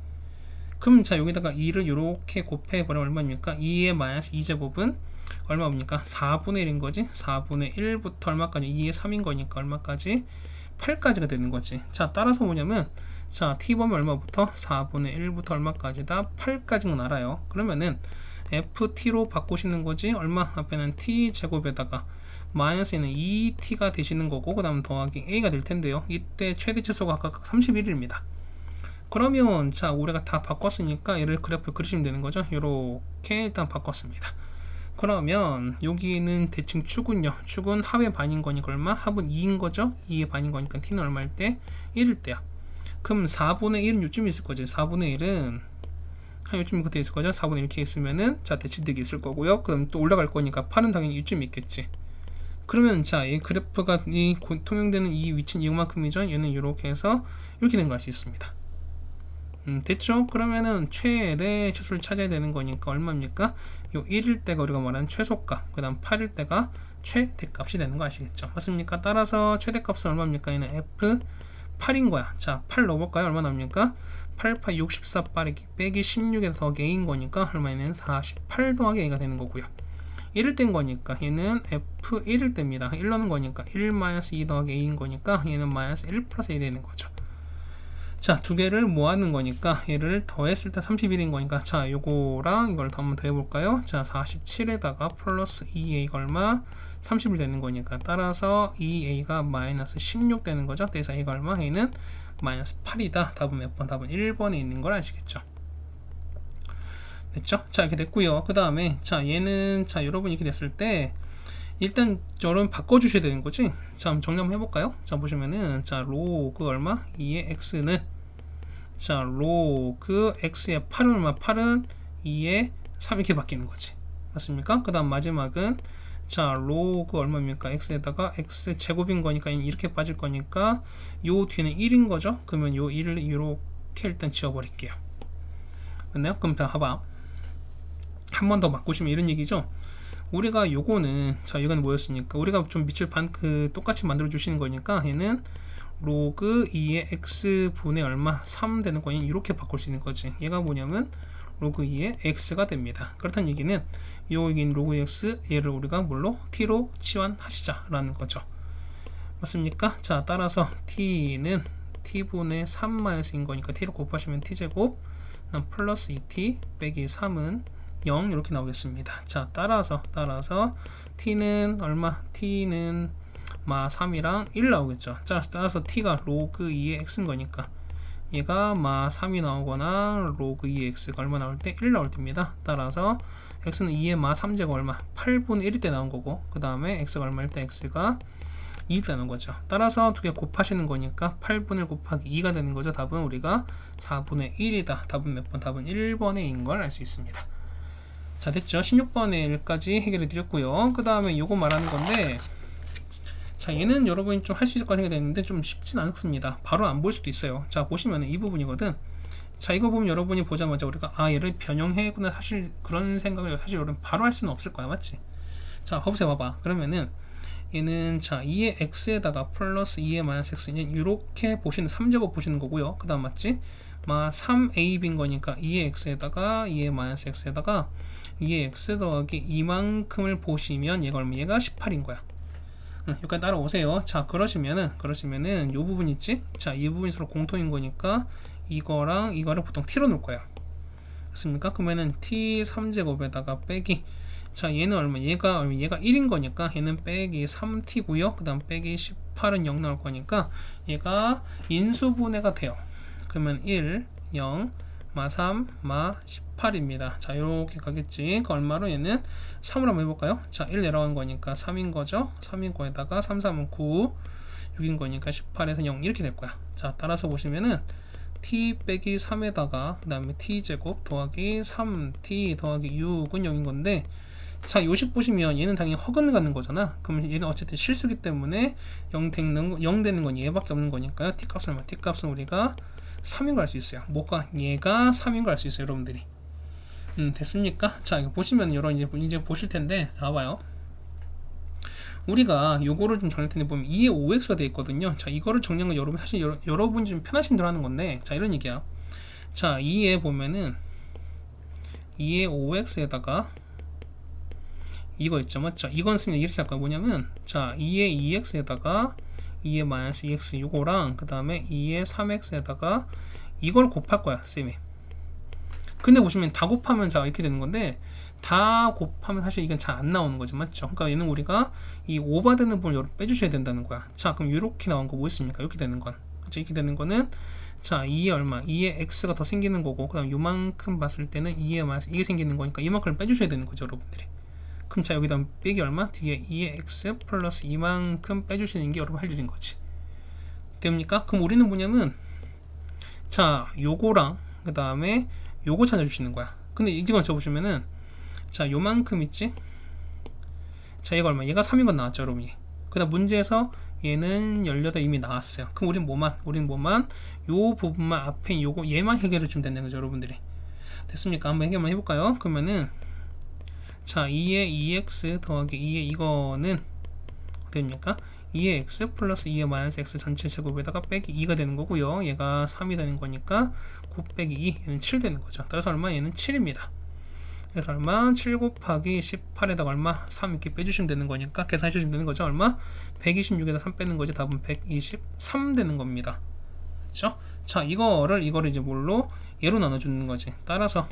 그럼 자, 여기다가 2를 이렇게 곱해버리면 얼마입니까? 2의 마이너스 2제곱은 얼마입니까? 4분의 1인 거지. 4분의 1부터 얼마까지? 2의 3인 거니까 얼마까지? 8까지가 되는 거지. 자, 따라서 뭐냐면, 자, t범위 얼마부터? 4분의 1부터 얼마까지다? 8까지는 알아요. 그러면은 ft로 바꾸시는 거지. 얼마? 앞에는 t제곱에다가 마이너스는 2t가 되시는 거고, 그 다음 더하기 a가 될 텐데요. 이때 최대 치수가 각각 31입니다. 그러면 자, 우리가 다 바꿨으니까 얘를 그래프 그리시면 되는 거죠. 이렇게 일단 바꿨습니다. 그러면 여기는 대칭 축은요, 축은 합의 반인 거니까 얼마? 합은 2인 거죠. 2의 반인 거니까 t는 얼마일 때? 1일 때야. 그럼 4분의 1은 요쯤 있을 거죠. 4분의 1은 한 요쯤 그때 있을 거죠. 4분의 1 이렇게 있으면은 자, 대칭되기 있을 거고요. 그럼 또 올라갈 거니까 8은 당연히 요쯤 있겠지. 그러면 자, 이 그래프가 이 통용되는 이 위치는 이만큼이죠. 얘는 이렇게 해서 이렇게 된 거 알 수 있습니다. 됐죠? 그러면은 최대 치수를 찾아야 되는 거니까 얼마입니까? 요 1일 때가 우리가 말하는 최소값, 그 다음 8일 때가 최대값이 되는 거 아시겠죠? 맞습니까? 따라서 최대값은 얼마입니까? 얘는 F8인 거야. 자, 8 넣어볼까요? 얼마 나옵니까? 8, 8, 64 빼기 16에서 더하기 A인 거니까 얼마에는 48 더하기 A가 되는 거고요. 1일 때인 거니까 얘는 F1일 때입니다. 1 넣는 거니까 1-2 더하기 A인 거니까 얘는 마이너스 1 플러스 A 되는 거죠. 자, 두 개를 모아는 거니까 얘를 더했을 때 31인 거니까 자, 요거랑 이걸 더 한번 더 해볼까요? 자, 47에다가 플러스 2a가 얼마? 30일 되는 거니까 따라서 2a가 마이너스 16 되는 거죠. 그래서 a가 얼마? a는 마이너스 8이다. 답은 몇 번? 답은 1번에 있는 걸 아시겠죠? 됐죠? 자, 이렇게 됐고요. 그 다음에 자, 얘는 자, 여러분 이렇게 됐을 때 일단 저런 바꿔주셔야 되는 거지. 자, 한번 정리 한번 해볼까요? 자, 보시면은 자, 로그 얼마? 2의 x는 자, 로그 x의 8은 얼마? 8은 2의 3 이렇게 바뀌는 거지. 맞습니까? 그 다음 마지막은 자, 로그 얼마입니까? x에다가 x 제곱인 거니까 이렇게 빠질 거니까 요 뒤는 1인 거죠. 그러면 요 1을 이렇게 일단 지워버릴게요. 맞나요? 그럼 자, 봐봐. 한 번 더 바꾸시면 이런 얘기죠. 우리가 요거는 자, 이건 뭐였습니까? 우리가 좀 밑을 똑같이 만들어 주시는 거니까 얘는 로그 2의 x 분의 얼마? 3 되는 거니 이렇게 바꿀 수 있는 거지. 얘가 뭐냐면 로그 2의 x가 됩니다. 그렇다는 얘기는 여기인 로그 x 얘를 우리가 뭘로? t로 치환하시자라는 거죠. 맞습니까? 자, 따라서 t는 t분의 3-인 거니까 t로 곱하시면 t제곱 플러스 2t 빼기 3은 0 이렇게 나오겠습니다. 자, 따라서 t는 얼마? t는 마 3이랑 1 나오겠죠. 자, 따라서 t가 로그 2의 x인 거니까 얘가 마 3이 나오거나 로그 2의 x가 얼마 나올 때? 1 나올 때입니다. 따라서 x는 2의 마 3제가 얼마? 8분의 1일 때 나온 거고, 그 다음에 x가 얼마일 때? x가 2일 때 나온 거죠. 따라서 두 개 곱하시는 거니까 8분의 1 곱하기 2가 되는 거죠. 답은 우리가 4분의 1이다. 답은 몇 번? 답은 1번인 걸 알 수 있습니다. 자, 됐죠? 16번에 1까지 해결해 드렸고요. 그 다음에 요거 말하는 건데, 자, 얘는 여러분이 좀 할 수 있을 것 생각이 되는데 좀 쉽진 않습니다. 바로 안 볼 수도 있어요. 자, 보시면은 이 부분이거든. 자, 이거 보면 여러분이 보자마자 우리가 얘를 변형해구나, 사실 그런 생각을 사실 여러분 바로 할 수는 없을 거야, 맞지? 자, 봐보세요. 봐봐. 그러면은 얘는 자, 2의 x에다가 플러스 2의 마이너스 x는 이렇게 보시는 3제곱 보시는 거고요. 그 다음 맞지? 마 3ab인 거니까 2의 x에다가 2의 마이너스 x에다가 2의 x 더하기 이만큼을 보시면 얘가 얼마? 얘가 18인 거야. 여기까지 따라오세요. 자, 그러시면은 요 부분 있지? 자, 이 부분이 서로 공통인 거니까 이거랑 이거를 보통 t로 놓을 거야. 맞습니까? 그러면은 t 3제곱에다가 빼기, 자, 얘는 얼마? 얘가 1인 거니까 얘는 빼기 3t고요. 그 다음 빼기 18은 0 나올 거니까 얘가 인수분해가 돼요. 그러면 1, 0, 마 3, 마 18입니다. 자, 이렇게 가겠지. 그 얼마로? 얘는 3으로 한번 해볼까요? 자, 1 내려간 거니까 3인 거죠. 3인 거에다가 3, 3은 9, 6인 거니까 18에서 0 이렇게 될 거야. 자, 따라서 보시면은 t 빼기 3에다가 그 다음에 t제곱 더하기 3t 더하기 6은 0인 건데, 자, 요식 보시면 얘는 당연히 허근 가는 거잖아. 그럼 얘는 어쨌든 실수기 때문에 0 되는 건 얘밖에 없는 거니까요. t값은 우리가 3인 걸 알 수 있어요. 뭐가? 얘가 3인 걸 알 수 있어요, 여러분들이. 됐습니까? 자, 이거 보시면 이제 보실 텐데, 나와요. 우리가 요거를 좀 정리할 텐데 보면 2의 5x가 돼 있거든요. 자, 이거를 정리한 건 여러분 사실 여러분이 좀 편하신 대로 하는 건데, 자, 이런 얘기야. 자, 2에 보면은 2의 5x에다가 이거 있죠, 맞죠? 이건 쓰면 이렇게 할까요? 뭐냐면, 자, 2의 2x에다가 2의 마이너스 2x 요거랑 그 다음에 2의 3x에다가 이걸 곱할 거야, 쌤이. 근데 보시면 다 곱하면 자 이렇게 되는 건데, 다 곱하면 사실 이건 잘 안 나오는 거죠, 맞죠? 그러니까 얘는 우리가 이 오버되는 부분을 빼주셔야 된다는 거야. 자, 그럼 이렇게 나온 거 뭐 있습니까? 이렇게 되는 건, 그렇죠? 이렇게 되는 거는 자, 2의 얼마? 2의 x가 더 생기는 거고, 그 다음 요만큼 봤을 때는 2의 마이너스 이게 생기는 거니까 이만큼을 빼주셔야 되는 거죠, 여러분들이. 그럼 자, 여기다 빼기 얼마? 뒤에 2의 x 플러스 이만큼 빼주시는 게 여러분 할 일인 거지. 됩니까? 그럼 우리는 뭐냐면, 자, 요거랑 그 다음에 요거 찾아주시는 거야. 근데 이건 적어보시면은, 자, 요만큼 있지? 자, 얘가 얼마? 얘가 3인 건 나왔죠, 여러분이. 그 다음 문제에서 얘는 18 이미 나왔어요. 그럼 우린 뭐만 요 부분만 앞에 요거 얘만 해결해 주면 된다는 거죠, 여러분들이. 됐습니까? 한번 해결만 해볼까요? 그러면은, 자, 2의 2x 더하기 2의 이거는 됩니까? 2의 x 플러스 2의 마이너스 x 전체 제곱에다가 빼기 2가 되는 거고요. 얘가 3이 되는 거니까 9 빼기 2, 얘는 7 되는 거죠. 따라서 얼마? 얘는 7입니다. 그래서 얼마? 7 곱하기 18에다가 얼마? 3 이렇게 빼주시면 되는 거니까 계산해 주시면 되는 거죠. 얼마? 126에다 3 빼는 거지. 답은 123 되는 겁니다. 그렇죠? 자, 이거를 이제 뭘로? 얘로 나눠주는 거지. 따라서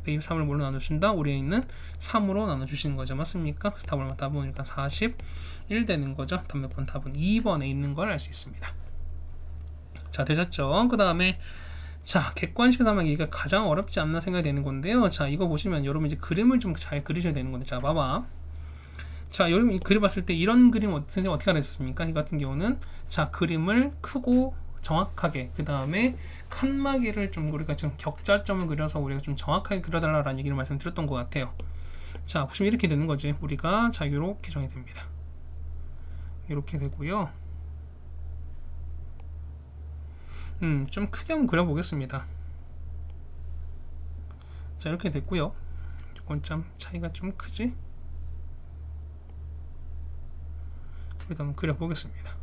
123을 뭘로 나눠준다? 우리에 있는 3으로 나눠주시는 거죠. 맞습니까? 그래서 답은 얼마? 답은 일단 41 되는 거죠. 답 몇 번? 답은 2번에 있는 걸 알 수 있습니다. 자, 되셨죠? 그 다음에 자, 객관식 삼하기가 가장 어렵지 않나 생각이 되는 건데요. 자, 이거 보시면 여러분 이제 그림을 좀 잘 그리셔야 되는 건데, 자, 봐봐. 자, 여러분 이 그림 봤을 때 이런 그림 어떻게 하랬습니까? 이 같은 경우는 자, 그림을 크고 정확하게, 그 다음에 칸막이를 좀 우리가 좀 격자점을 그려서 우리가 좀 정확하게 그려달라는 얘기를 말씀드렸던 것 같아요. 자, 보시면 이렇게 되는 거지. 우리가 자, 이렇게 정이 됩니다. 이렇게 되고요. 좀 크게 한번 그려보겠습니다. 자, 이렇게 됐고요. 이건 좀 차이가 좀 크지? 그래도 한번 그려보겠습니다.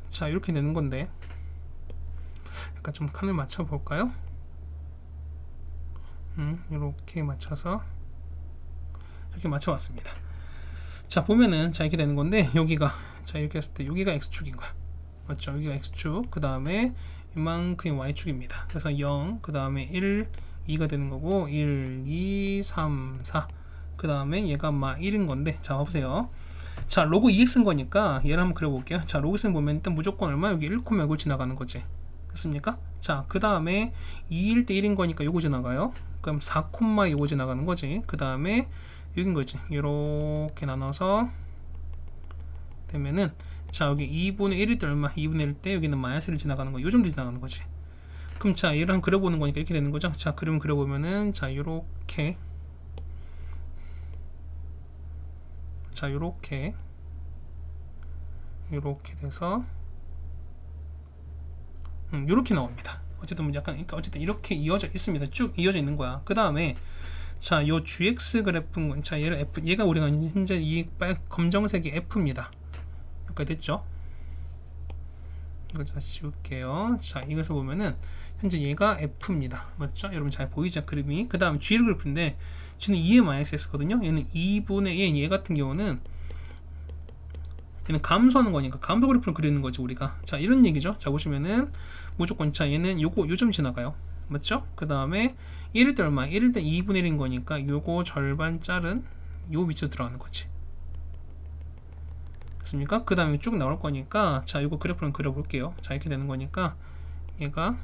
자, 이렇게 되는 건데, 약간 좀 칸을 맞춰볼까요? 이렇게 맞춰서 이렇게 맞춰봤습니다. 자, 보면은 자, 이렇게 되는 건데, 여기가 자, 이렇게 했을 때 여기가 x축인 거야, 맞죠? 여기가 x축, 그 다음에 이만큼이 y축입니다. 그래서 0, 그 다음에 1, 2가 되는 거고, 1, 2, 3, 4, 그 다음에 얘가 1인 건데, 자, 봐보세요. 자, 로그 2x인 거니까 얘를 한번 그려볼게요. 자, 로그 x는 보면 일단 무조건 얼마? 여기 1,6을 지나가는 거지. 됐습니까? 자, 그 다음에 2일 때 1인 거니까 요거 지나가요. 그럼 4, 요거 지나가는 거지. 그 다음에 여긴 거지. 이렇게 나눠서 되면은, 자, 여기 2분의 1일 때 얼마? 2분의 1일 때 여기는 마이너스를 지나가는 거, 요 정도 지나가는 거지. 그럼 자, 얘를 한번 그려보는 거니까 이렇게 되는 거죠. 자, 그림 그려보면은, 자, 요렇게, 자, 요렇게 돼서 요렇게 나옵니다. 어쨌든 약간, 그러니까 어쨌든 이렇게 이어져 있습니다. 쭉 이어져 있는 거야. 그 다음에 자, 요 GX 그래프는, 자, 얘를 F, 얘가 우리가 현재 이 검정색이 F입니다. 여기까지 됐죠? 이걸 다시 지울게요. 자, 이것을 보면은 현재 얘가 F입니다. 맞죠? 여러분 잘 보이죠? 그림이. 그 다음 G 그래프인데, G는 2의 마이너스 S거든요. 얘는 2분의 1, 얘 같은 경우는 얘는 감소하는 거니까 감소 그래프를 그리는 거지, 우리가. 자, 이런 얘기죠. 자, 보시면은 무조건, 자, 얘는 요점 지나가요. 맞죠? 그 다음에 1일 때 얼마? 1일 때 2분의 1인 거니까 요거 절반 짤은 요 밑으로 들어가는 거지. 됐습니까? 그 다음에 쭉 나올 거니까, 자, 요거 그래프는 그려볼게요. 자, 이렇게 되는 거니까 얘가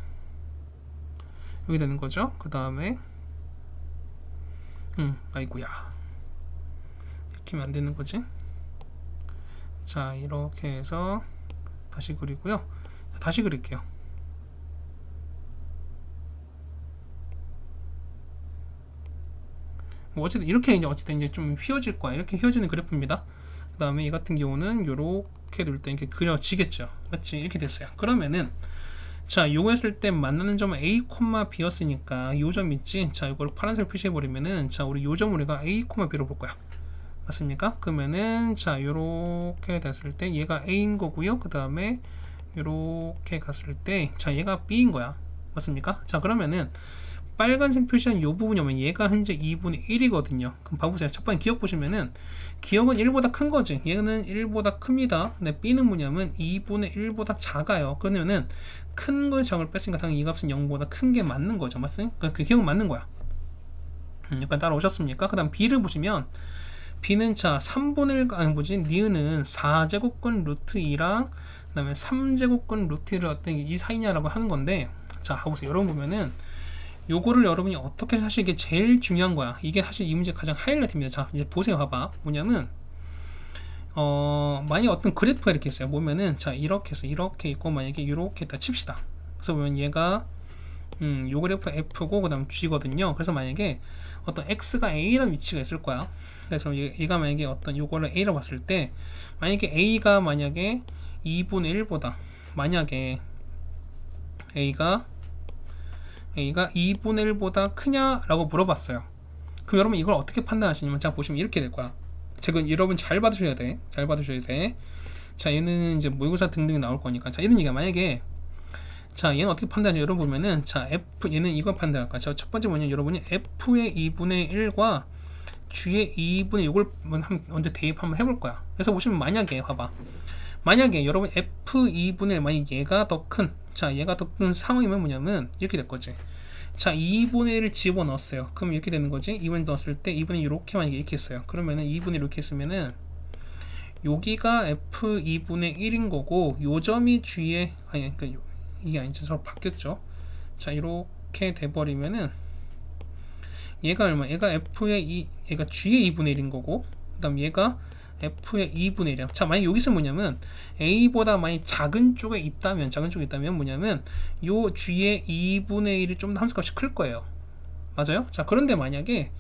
여기 되는 거죠. 그 다음에 아이고야, 이렇게 하면 안 되는 거지. 자, 이렇게 해서 다시 그리고요. 다시 그릴게요. 뭐 어쨌든 이렇게 이제 어쨌든 이제 좀 휘어질 거야. 이렇게 휘어지는 그래프입니다. 그 다음에 이 같은 경우는 요렇게 둘 때 이렇게 그려지겠죠. 맞지? 이렇게 됐어요. 그러면은 자, 요거 했을 때 만나는 점은 A, B였으니까 요 점 있지? 자, 이걸 파란색 표시해버리면은 자, 우리 요 점 우리가 A, B로 볼 거야. 맞습니까? 그러면은 자, 요렇게 됐을 때 얘가 A인 거고요. 그 다음에 요렇게 갔을 때 자, 얘가 B인 거야. 맞습니까? 자, 그러면은 빨간색 표시한 요 부분이 오면 얘가 현재 2분의 1이거든요. 그럼 봐보세요. 첫 번째 기억 보시면은 기억은 1보다 큰 거지. 얘는 1보다 큽니다. 근데 B는 뭐냐면 2분의 1보다 작아요. 그러면은 큰 걸 작은 걸 뺐으니까 당연히 이 값은 0보다 큰 게 맞는 거죠. 맞습니까? 그 기억은 맞는 거야. 약간 따라오셨습니까? 그 다음 B를 보시면 B는 자 3분의 1 아니 뭐지? 니은은 4제곱근 루트 2랑 그 다음에 3제곱근 루트 1을 어떤 이 사이냐라고 하는 건데 자 보세요. 여러분 보면은 요거를 여러분이 어떻게 사실 이게 제일 중요한 거야. 이게 사실 이 문제 가장 하이라이트입니다. 자 이제 보세요. 봐봐. 뭐냐면 만약에 어떤 그래프가 이렇게 있어요. 보면은 자 이렇게 해서 이렇게 있고 만약에 이렇게 다 칩시다. 그래서 보면 얘가 요 그래프 F고 그 다음 G거든요. 그래서 만약에 어떤 X가 A라는 위치가 있을 거야. 그래서 얘가 만약에 어떤 요거를 A라고 봤을 때 만약에 A가 만약에 2분의 1보다 만약에 A가 2분의 1보다 크냐라고 물어봤어요. 그럼 여러분 이걸 어떻게 판단하시냐면 자 보시면 이렇게 될 거야. 지금 여러분 잘 받으셔야 돼. 잘 받으셔야 돼. 자 얘는 이제 모의고사 등등이 나올 거니까 자 이런 얘기가 만약에 자 얘는 어떻게 판단하지? 여러분 보면은 자 F 얘는 이걸 판단할 거야. 자 첫 번째 뭐냐 여러분이 F의 2분의 1과 G의 2분의 6을 먼저 대입 한번 해볼 거야. 그래서 보시면 만약에 봐봐. 만약에 여러분 F 2분의 1 만약 얘가 더 큰 자 얘가 더 큰 상황이면 뭐냐면 이렇게 될 거지. 자 2분의 1을 집어넣었어요. 그럼 이렇게 되는 거지. 2분의 1 넣었을 때 2분의 1 이렇게 만약에 이렇게 했어요. 그러면은 2분의 1 이렇게 했으면은 여기가 F 2분의 1인 거고 요 점이 G의 아니 그러니까 이게 아니죠. 서로 바뀌었죠. 자 이렇게 돼버리면은 얘가 얼마? 얘가 F의 2 얘가 G의 2분의 1인 거고 그 다음 얘가 F의 2분의 1이야. 자, 만약 여기서 뭐냐면 A보다 많이 작은 쪽에 있다면 뭐냐면 요 G의 2분의 1이 좀 더 함수값이 클 거예요. 맞아요? 자, 그런데 만약에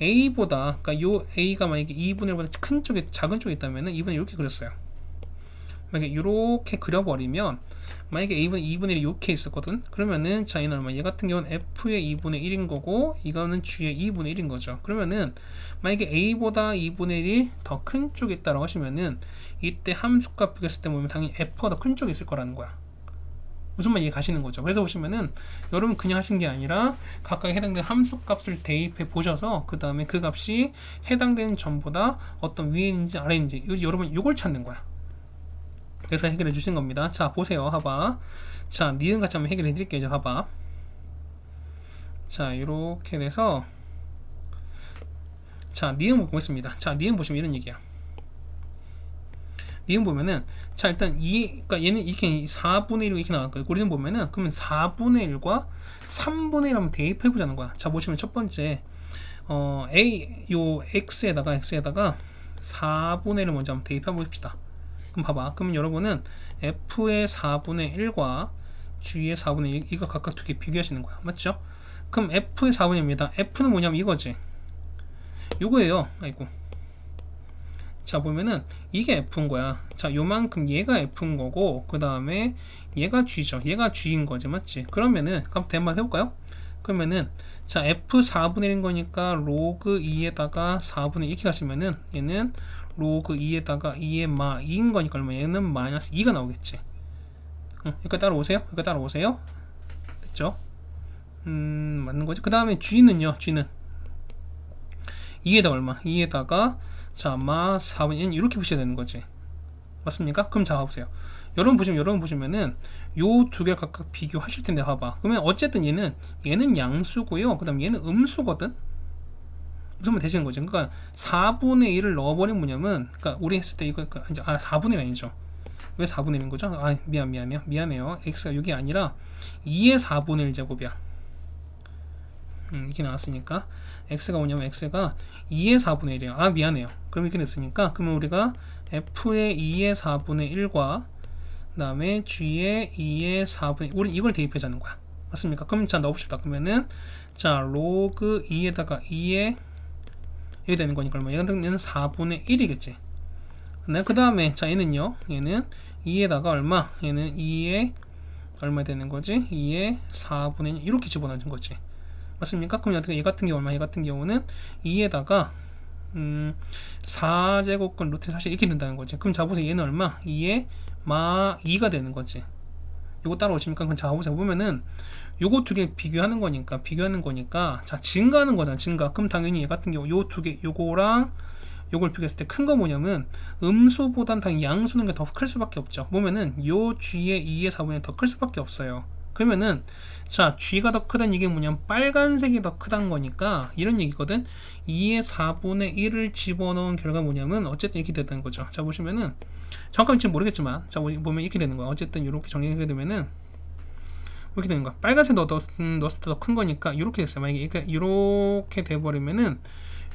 A보다 그러니까 요 A가 만약에 2분의 1보다 큰 쪽에 작은 쪽에 있다면은 2분의 1 이렇게 그렸어요. 만약에 이렇게 그려버리면 만약에 A분의 2분의 1이 이렇게 있었거든. 그러면은 자 얘는 얼마? 얘 같은 경우는 F의 2분의 1인 거고 이거는 G의 2분의 1인 거죠. 그러면은 만약에 A보다 2분의 1이 더 큰 쪽에 있다고 하시면은 이때 함수값 비교했을 때 보면 당연히 F가 더 큰 쪽에 있을 거라는 거야. 무슨 말 이해 가시는 거죠. 그래서 보시면은 여러분 그냥 하신 게 아니라 각각 해당되는 함수값을 대입해 보셔서 그 다음에 그 값이 해당되는 점보다 어떤 위에 있는지 아래에 있는지 여러분 이걸 찾는 거야. 그래서 해결해 주신 겁니다. 자 보세요. 봐봐. 자 니은 같이 한번 해결해 드릴게요. 이제 봐봐. 자 이렇게 돼서 자 니은 보겠습니다. 자 니은 보시면 이런 얘기야. 니은 보면은 자 일단 그러니까 얘는 이렇게 4분의 1로 이렇게 나갈 거예요. 우리는 보면은 그러면 4분의 1과 3분의 1 한번 대입해 보자는 거야. 자 보시면 첫 번째 x에다가 4분의 1을 먼저 한번 대입해 봅시다. 그럼 봐봐. 그럼 여러분은 F의 4분의 1과 G의 4분의 1 이거 각각 두 개 비교하시는 거야. 맞죠? 그럼 F의 4분의 1입니다. F는 뭐냐면 이거지. 요거예요. 아이고. 자 보면은 이게 F인 거야. 자 요만큼 얘가 F인 거고 그 다음에 얘가 G죠. 얘가 G인 거지. 맞지? 그러면은 그럼 대만 해볼까요? 그러면은 자 F 4분의 1인 거니까 로그 2에다가 4분의 1 이렇게 가시면은 얘는 로그 2에다가 2의 마 2인 거니까 얼마? 얘는 마이너스 2가 나오겠지. 여기까지 따라오세요. 여기까지 따라오세요. 됐죠? 맞는 거지. 그 다음에 G는요. G는 2에다가 얼마? 2에다가 자 마 4분의 1 이렇게 보셔야 되는 거지. 맞습니까? 그럼 자 봐보세요. 여러분 보시면은 요 두 개 각각 비교하실 텐데 봐봐. 그러면 어쨌든 얘는 양수고요. 그 다음 얘는 음수거든. 무슨 말 되시는 거죠? 그러니까 4분의 1을 넣어버리면 뭐냐면 그러니까 우리 했을 때 이거 4분의 1 아니죠. 왜 4분의 1인 거죠? 아 미안해요. x가 6이 아니라 2의 4분의 1 제곱이야. 이게 나왔으니까 x가 뭐냐면 x가 2의 4분의 1이에요. 아 미안해요. 그럼 이렇게 됐으니까 그러면 우리가 f의 2의 4분의 1과 그 다음에 g의 2의 4분의 1 우리 이걸 대입하자는 거야. 맞습니까? 그럼 자 넣어봅시다. 그러면은 자 로그 2에다가 2의 이렇게 되는 거니까 얼마? 얘는 4분의 1이겠지. 네, 그 다음에 자 얘는요. 얘는 2에다가 얼마? 얘는 2에 얼마 되는 거지? 2에 4분의 1 이렇게 집어넣는 거지. 맞습니까? 그럼 어떻게 얘 같은 경우 얼마? 얘 같은 경우는 2에다가 4제곱근 루트 사실 이렇게 된다는 거지. 그럼 자 보세요. 얘는 얼마? 2에 마 2가 되는 거지. 요거 따라오십니까? 그럼 자 보세요. 보면은 요거 두 개 비교하는 거니까 자 증가하는 거잖아. 증가. 그럼 당연히 얘 같은 경우 요 두 개 요거랑 요걸 비교했을 때 큰 거 뭐냐면 음수보단 당연히 양수는 게 더 클 수밖에 없죠. 보면은 요 g의 2의 4분의 더 클 수밖에 없어요. 그러면은 자 g가 더 크다는 이게 뭐냐면 빨간색이 더 크다는 거니까 이런 얘기거든. 2의 4분의 1을 집어넣은 결과 뭐냐면 어쨌든 이렇게 됐다는 거죠. 자 보시면은 정확하게 지금 모르겠지만 자 보면 이렇게 되는 거야. 어쨌든 이렇게 정리하게 되면은 이렇게 되는 거야. 빨간색 넣었을 때 더 큰 거니까 이렇게 됐어요. 만약에 이렇게 돼버리면은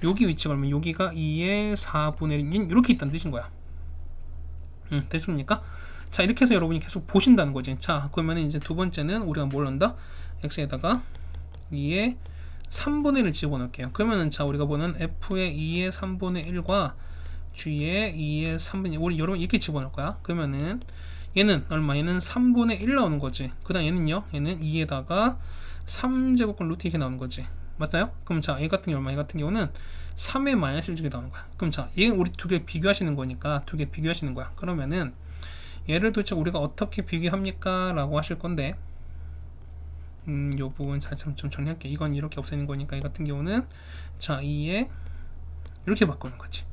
여기 위치가 얼마? 여기가 2의 4분의 1인 이렇게 있다는 뜻인 거야. 됐습니까? 자 이렇게 해서 여러분이 계속 보신다는 거지. 자 그러면 이제 두 번째는 우리가 뭘 한다? x에다가 2의 3분의 1을 집어넣을게요. 그러면은 자 우리가 보는 f의 2의 3분의 1과 g의 2의 3분의 1 우리 여러분 이렇게 집어넣을 거야. 그러면은 얘는 얼마? 얘는 3분의 1 나오는 거지. 그 다음 얘는요? 얘는 2에다가 3제곱근 루트 이렇게 나오는 거지. 맞나요? 그럼 자, 얘 같은 경우 얼마? 얘 같은 경우는 3의 마이너스 1 이렇게 나오는 거야. 그럼 자, 얘 우리 두 개 비교하시는 거니까 두 개 비교하시는 거야. 그러면은 얘를 도대체 우리가 어떻게 비교합니까? 라고 하실 건데 요 부분 좀 정리할게. 이건 이렇게 없애는 거니까 얘 같은 경우는 자, 2에 이렇게 바꾸는 거지.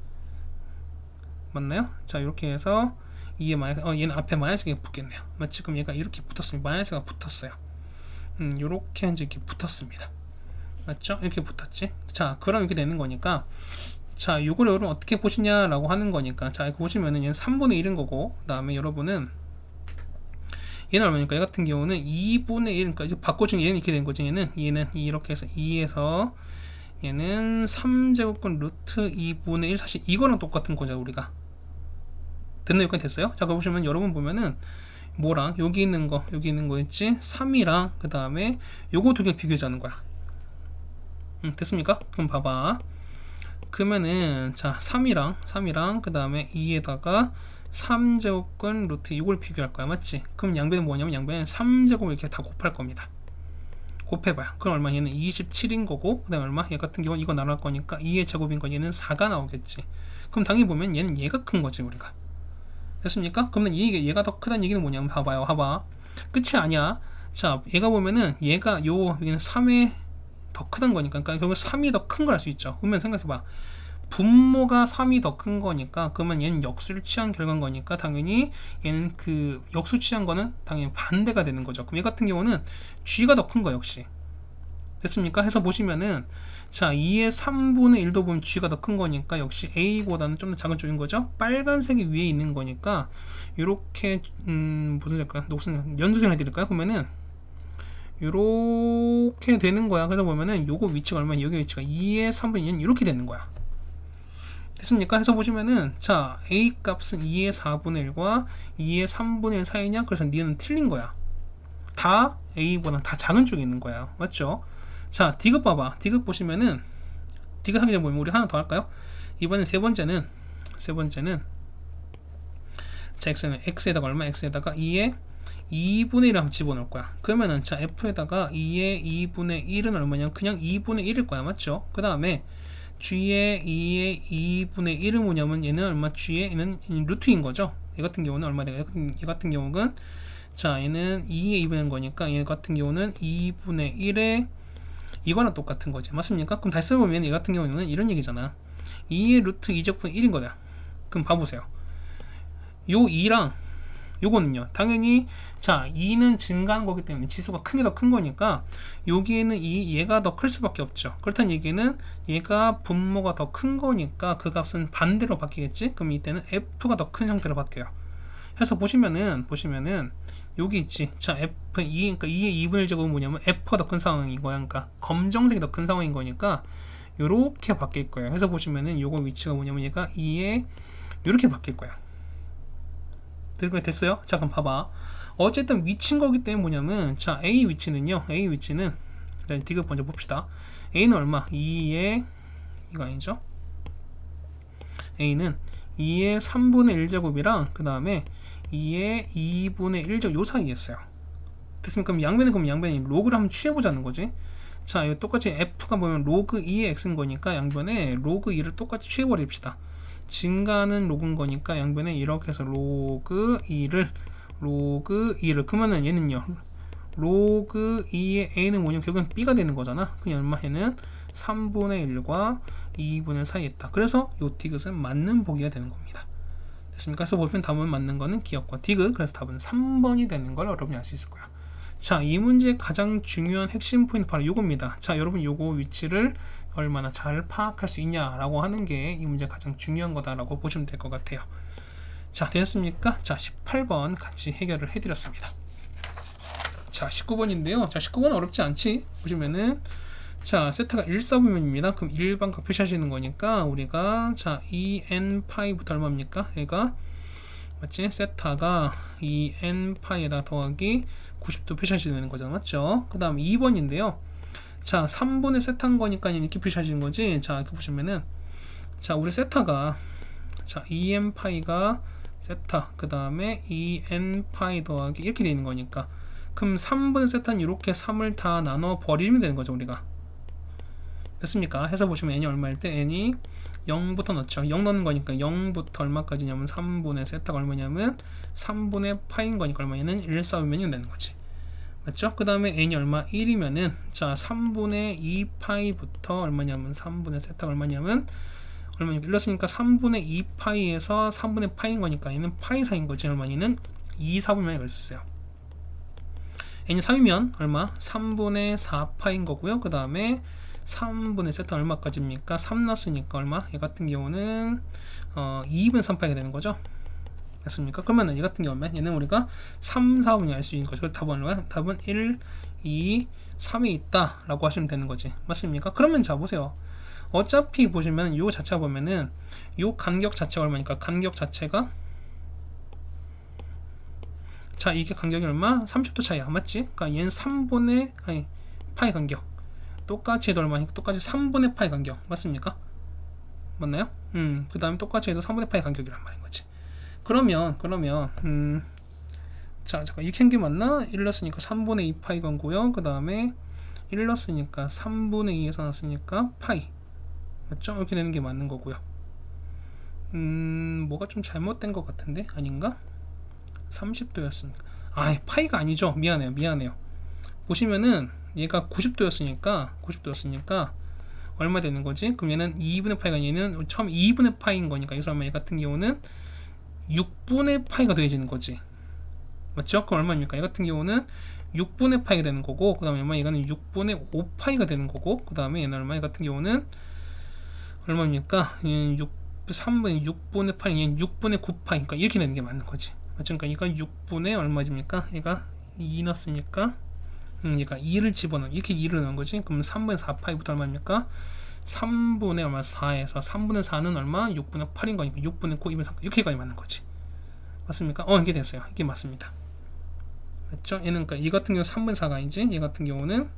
맞나요? 자, 이렇게 해서 2에 마이너스 얘는 앞에 마이너스가 붙겠네요. 마치 지금 얘가 이렇게 붙었습니다. 마이너스가 붙었어요. 요렇게 이제 이렇게 붙었습니다. 맞죠? 이렇게 붙었지. 자 그럼 이렇게 되는 거니까 자 요걸 여러분 어떻게 보시냐라고 하는 거니까 자 이거 보시면은 얘는 3분의 1인 거고 그 다음에 여러분은 얘는 얼마니까? 얘 같은 경우는 2분의 1, 그러니까 이제 바꿔주면 얘는 이렇게 된 거지. 얘는 이렇게 해서 2에서 얘는 3제곱근 루트 2분의 1 사실 이거랑 똑같은 거죠. 우리가 됐나요? 여기까지 됐어요? 자 그거 보시면 여러분 보면은 뭐랑 여기 있는 거 있지? 3이랑 그 다음에 요거 두 개 비교하자는 거야. 됐습니까? 그럼 봐봐. 그러면은 자 3이랑 그 다음에 2에다가 3제곱근 루트 이걸 비교할 거야. 맞지? 그럼 양변은 뭐냐면 양변은 3제곱 이렇게 다 곱할 겁니다. 곱해봐요. 그럼 얼마? 얘는 27인 거고 그 다음에 얼마? 얘 같은 경우는 이거 나눌 거니까 2의 제곱인 거 얘는 4가 나오겠지. 그럼 당연히 보면 얘는 얘가 큰 거지 우리가. 됐습니까? 그러면 얘가 더 크다는 얘기는 뭐냐면 봐봐요. 끝이 아니야. 자 얘가 보면은 얘가 여기는 3의 더 크다는 거니까 그러니까 결국 3이 더 큰 걸 알 수 있죠. 그러면 생각해봐. 분모가 3이 더 큰 거니까 그러면 얘는 역수를 취한 결과인 거니까 당연히 얘는 그 역수 취한 거는 당연히 반대가 되는 거죠. 그럼 얘 같은 경우는 g가 더 큰 거 역시. 됐습니까? 해서 보시면은 자 2의 3분의 1도 보면 g가 더 큰 거니까 역시 a보다는 좀 더 작은 쪽인 거죠. 빨간색이 위에 있는 거니까 이렇게 무슨 될까요? 녹슨 연두색 해드릴까요? 그러면은 이렇게 되는 거야. 그래서 보면은 요거 위치가 얼마냐? 여기 위치가 2의 3분의 2는 이렇게 되는 거야. 됐습니까? 해서 보시면은 자 a 값은 2의 4분의 1과 2의 3분의 1 사이냐? 그래서 니는 틀린 거야. 다 a보다 다 작은 쪽에 있는 거야. 맞죠? 자 디귿 봐봐. 디귿 보시면은 디귿 하기 전에 보면 우리 하나 더 할까요? 이번엔 세 번째는 자 x에다가 얼마? x에다가 2의 2분의 1을 한번 집어넣을 거야. 그러면은 자 f에다가 2의 2분의 1은 얼마냐? 그냥 2분의 1일 거야. 맞죠? 그 다음에 g의 2의 2분의 1은 뭐냐면 얘는 얼마? g의 얘는 루트인 거죠. 얘 같은 경우는 얼마 돼요? 얘 같은 경우는 자 얘는 2의 2분의 거니까 얘 같은 경우는 2분의 1에 이거랑 똑같은 거지. 맞습니까? 그럼 다시 써보면 얘 같은 경우는 이런 얘기잖아. 2의 루트 2제곱은 1인 거다. 그럼 봐보세요. 요 2랑 요거는요 당연히 자 2는 증가하는 거기 때문에 지수가 크게 더 큰 거니까 여기에는 얘가 더 클 수밖에 없죠. 그렇다는 얘기는 얘가 분모가 더 큰 거니까 그 값은 반대로 바뀌겠지. 그럼 이때는 f가 더 큰 형태로 바뀌어요. 해서 보시면은 여기 있지. 자 f2 그러니까 2의 2분의 1 제곱은 뭐냐면 f가 더 큰 상황인 거야. 그러니까 검정색이 더 큰 상황인 거니까 요렇게 바뀔 거예요. 해서 보시면은 요거 위치가 뭐냐면 얘가 2에 요렇게 바뀔 거야. 됐어요? 자 그럼 봐봐. 어쨌든 위치인 거기 때문에 뭐냐면 자 A 위치는 일단 디귿 먼저 봅시다. A는 얼마? 2에 이거 아니죠? a는 2의 3분의 1제곱이랑 그 다음에 2의 2분의 1제곱 요 사이에 있어요. 됐습니까? 그럼 양변에 로그를 한번 취해보자는 거지. 자, 이거 똑같이 f가 보면 로그 2의 x인 거니까 양변에 로그 2를 똑같이 취해버립시다. 증가하는 로그인 거니까 양변에 이렇게 해서 로그 2를 그러면은 얘는요 로그 2의 a는 뭐냐면 결국엔 b가 되는 거잖아. 그냥 얼마 얘는 3분의 1과 2분의 1 사이에 있다. 그래서 요 디귿은 맞는 보기가 되는 겁니다. 됐습니까? 그래서 보면 답은 맞는 거는 기억과 디귿. 그래서 답은 3번이 되는 걸 여러분이 알 수 있을 거야. 자, 이 문제의 가장 중요한 핵심 포인트 바로 요겁니다. 자, 여러분 요거 위치를 얼마나 잘 파악할 수 있냐라고 하는 게 이 문제 가장 중요한 거다라고 보시면 될 것 같아요. 자, 되셨습니까? 자, 18번 같이 해결을 해드렸습니다. 자, 19번인데요. 자, 19번 어렵지 않지? 보시면은 자, 세타가 1사분면입니다. 그럼 일반각 표시하시는 거니까 우리가 자, 2n파이부터 얼마입니까? 얘가 맞지? 세타가 2n파이에다 더하기 90도 표시하시는 거잖아. 맞죠? 그 다음 2번인데요. 자, 3분의 세타인 거니까 이렇게 표시하시는 거지. 자, 이렇게 보시면은 자, 우리 세타가 자, 2n파이가 세타 그 다음에 2n파이 더하기 이렇게 되는 거니까 그럼 3분의 세타는 이렇게 3을 다 나눠 버리면 되는 거죠. 우리가 됐습니까? 해서 보시면 n이 얼마일 때 n이 0부터 넣죠. 0 넣는 거니까 0부터 얼마까지냐면 3분의 세타가 얼마냐면 3분의 파인 거니까 얼마냐면 1 4분면이 되는 거지. 맞죠? 그 다음에 n이 얼마? 1이면은 자 3분의 2파이부터 얼마냐면 3분의 세타가 얼마냐면 1 넣었으니까 3분의 2파이에서 3분의 파인 거니까 얘는 파이 사인 거지. 얼마냐면 2 4분면이 갈 수 있어요. n이 3이면 얼마? 3분의 4파인 거고요. 그 다음에 3분의 세타 얼마까지입니까? 3 넣었으니까 얼마? 얘 같은 경우는 2분의 3파이가 되는 거죠. 맞습니까? 그러면 얘 같은 경우는 얘는 우리가 3, 4분이 알 수 있는 거죠. 그래서 답은 얼마야? 답은 1, 2, 3이 있다 라고 하시면 되는 거지. 맞습니까? 그러면 자 보세요. 어차피 보시면 요 자체가 보면은 요 간격 자체가 얼마니까 간격 자체가 자 이게 간격이 얼마? 30도 차이야. 맞지? 그러니까 얘는 3분의 파이 간격 똑같이 해도 얼마니까 똑같이 3분의 파이 간격 맞습니까? 맞나요? 그 다음에 똑같이 해도 3분의 파이 간격이란 말인 거지. 그러면 자 잠깐 이렇게 한 게 맞나? 1 넣었으니까 3분의 2 파이 간고요. 그 다음에 1 넣었으니까 3분의 2에서 넣었으니까 파이 맞죠? 이렇게 되는 게 맞는 거고요. 뭐가 좀 잘못된 것 같은데? 아닌가? 30도였으니까 파이가 아니죠. 미안해요. 보시면은 얘가 90도였으니까 얼마 되는 거지? 그럼 얘는 2분의 파이가 얘는 처음 2분의 파이인 거니까 여기서 얘 같은 경우는 6분의 파이가 더해지는 거지. 맞죠? 그럼 얼마입니까? 얘 같은 경우는 6분의 파이가 되는 거고 그 다음에 얼마 얘가는 6분의 5파이가 되는 거고 그 다음에 얘는 얼마 얘 같은 경우는 얼마입니까? 3분의 6분의 파이 얘는 6분의 9파이 그러니까 이렇게 되는 게 맞는 거지. 맞죠? 그러니까 얘가 6분의 얼마입니까? 얘가 2 넣었으니까 얘가 2를 집어넣어 이렇게 2를 넣은 거지. 그럼 3분의 4파이부터 얼마입니까? 3분의 얼마 4에서 3분의 4는 얼마? 6분의 8인 거니까 6분의 9, 2분의 3 이렇게까지 맞는 거지. 맞습니까? 이게 됐어요. 이게 맞습니다. 맞죠? 얘는 그러니까 이 같은 경우 3분의 4가 아니지. 얘 같은 경우는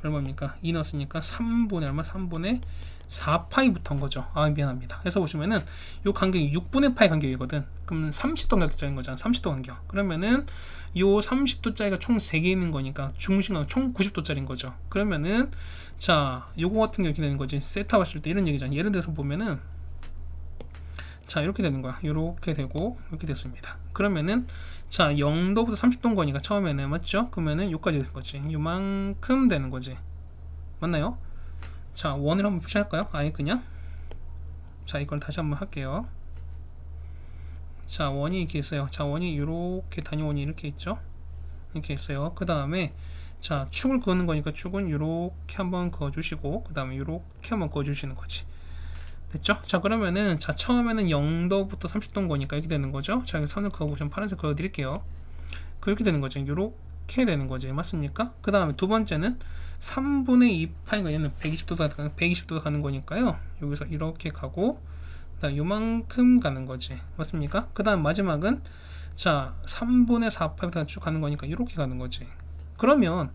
얼마입니까? 2 넣었으니까 3분의 얼마? 3분의 4파이 붙은 거죠. 미안합니다. 그래서 보시면은 요 간격이 6분의 파이 간격이거든. 그럼 30도 간격짜리인 거잖아. 30도 간격. 그러면은 요 30도짜리가 총 3개 있는 거니까 중심은 총 90도짜리인 거죠. 그러면은 자, 요거 같은 경우 이렇게 되는 거지. 세타 봤을 때 이런 얘기잖아. 예를 들어서 보면은 자, 이렇게 되는 거야. 이렇게 되고 이렇게 됐습니다. 그러면은 자, 0도부터 30도인 거니까 처음에는 맞죠? 그러면은 요까지 되는 거지. 요만큼 되는 거지. 맞나요? 자, 원을 한번 표시할까요? 그냥 자, 이걸 다시 한번 할게요. 자, 원이 이렇게 있어요. 자, 원이 이렇게 단위원이 이렇게 있죠. 이렇게 있어요. 그 다음에 자, 축을 그는 거니까 축은 이렇게 한번 그어주시고 그 다음에 이렇게 한번 그어주시는 거지. 됐죠? 자, 그러면은 자, 처음에는 0도부터 30도인 거니까 이렇게 되는 거죠. 자, 여기 선을 그어보고 좀 파란색 그어드릴게요. 그렇게 되는 거죠. 이렇게 되는 거지. 맞습니까? 그 다음에 두 번째는 3분의 2파이가 얘는 120도도 가는 거니까요. 여기서 이렇게 가고 그다음 요만큼 가는 거지. 맞습니까? 그 다음 마지막은 자 3분의 4파이부터 쭉 가는 거니까 이렇게 가는 거지. 그러면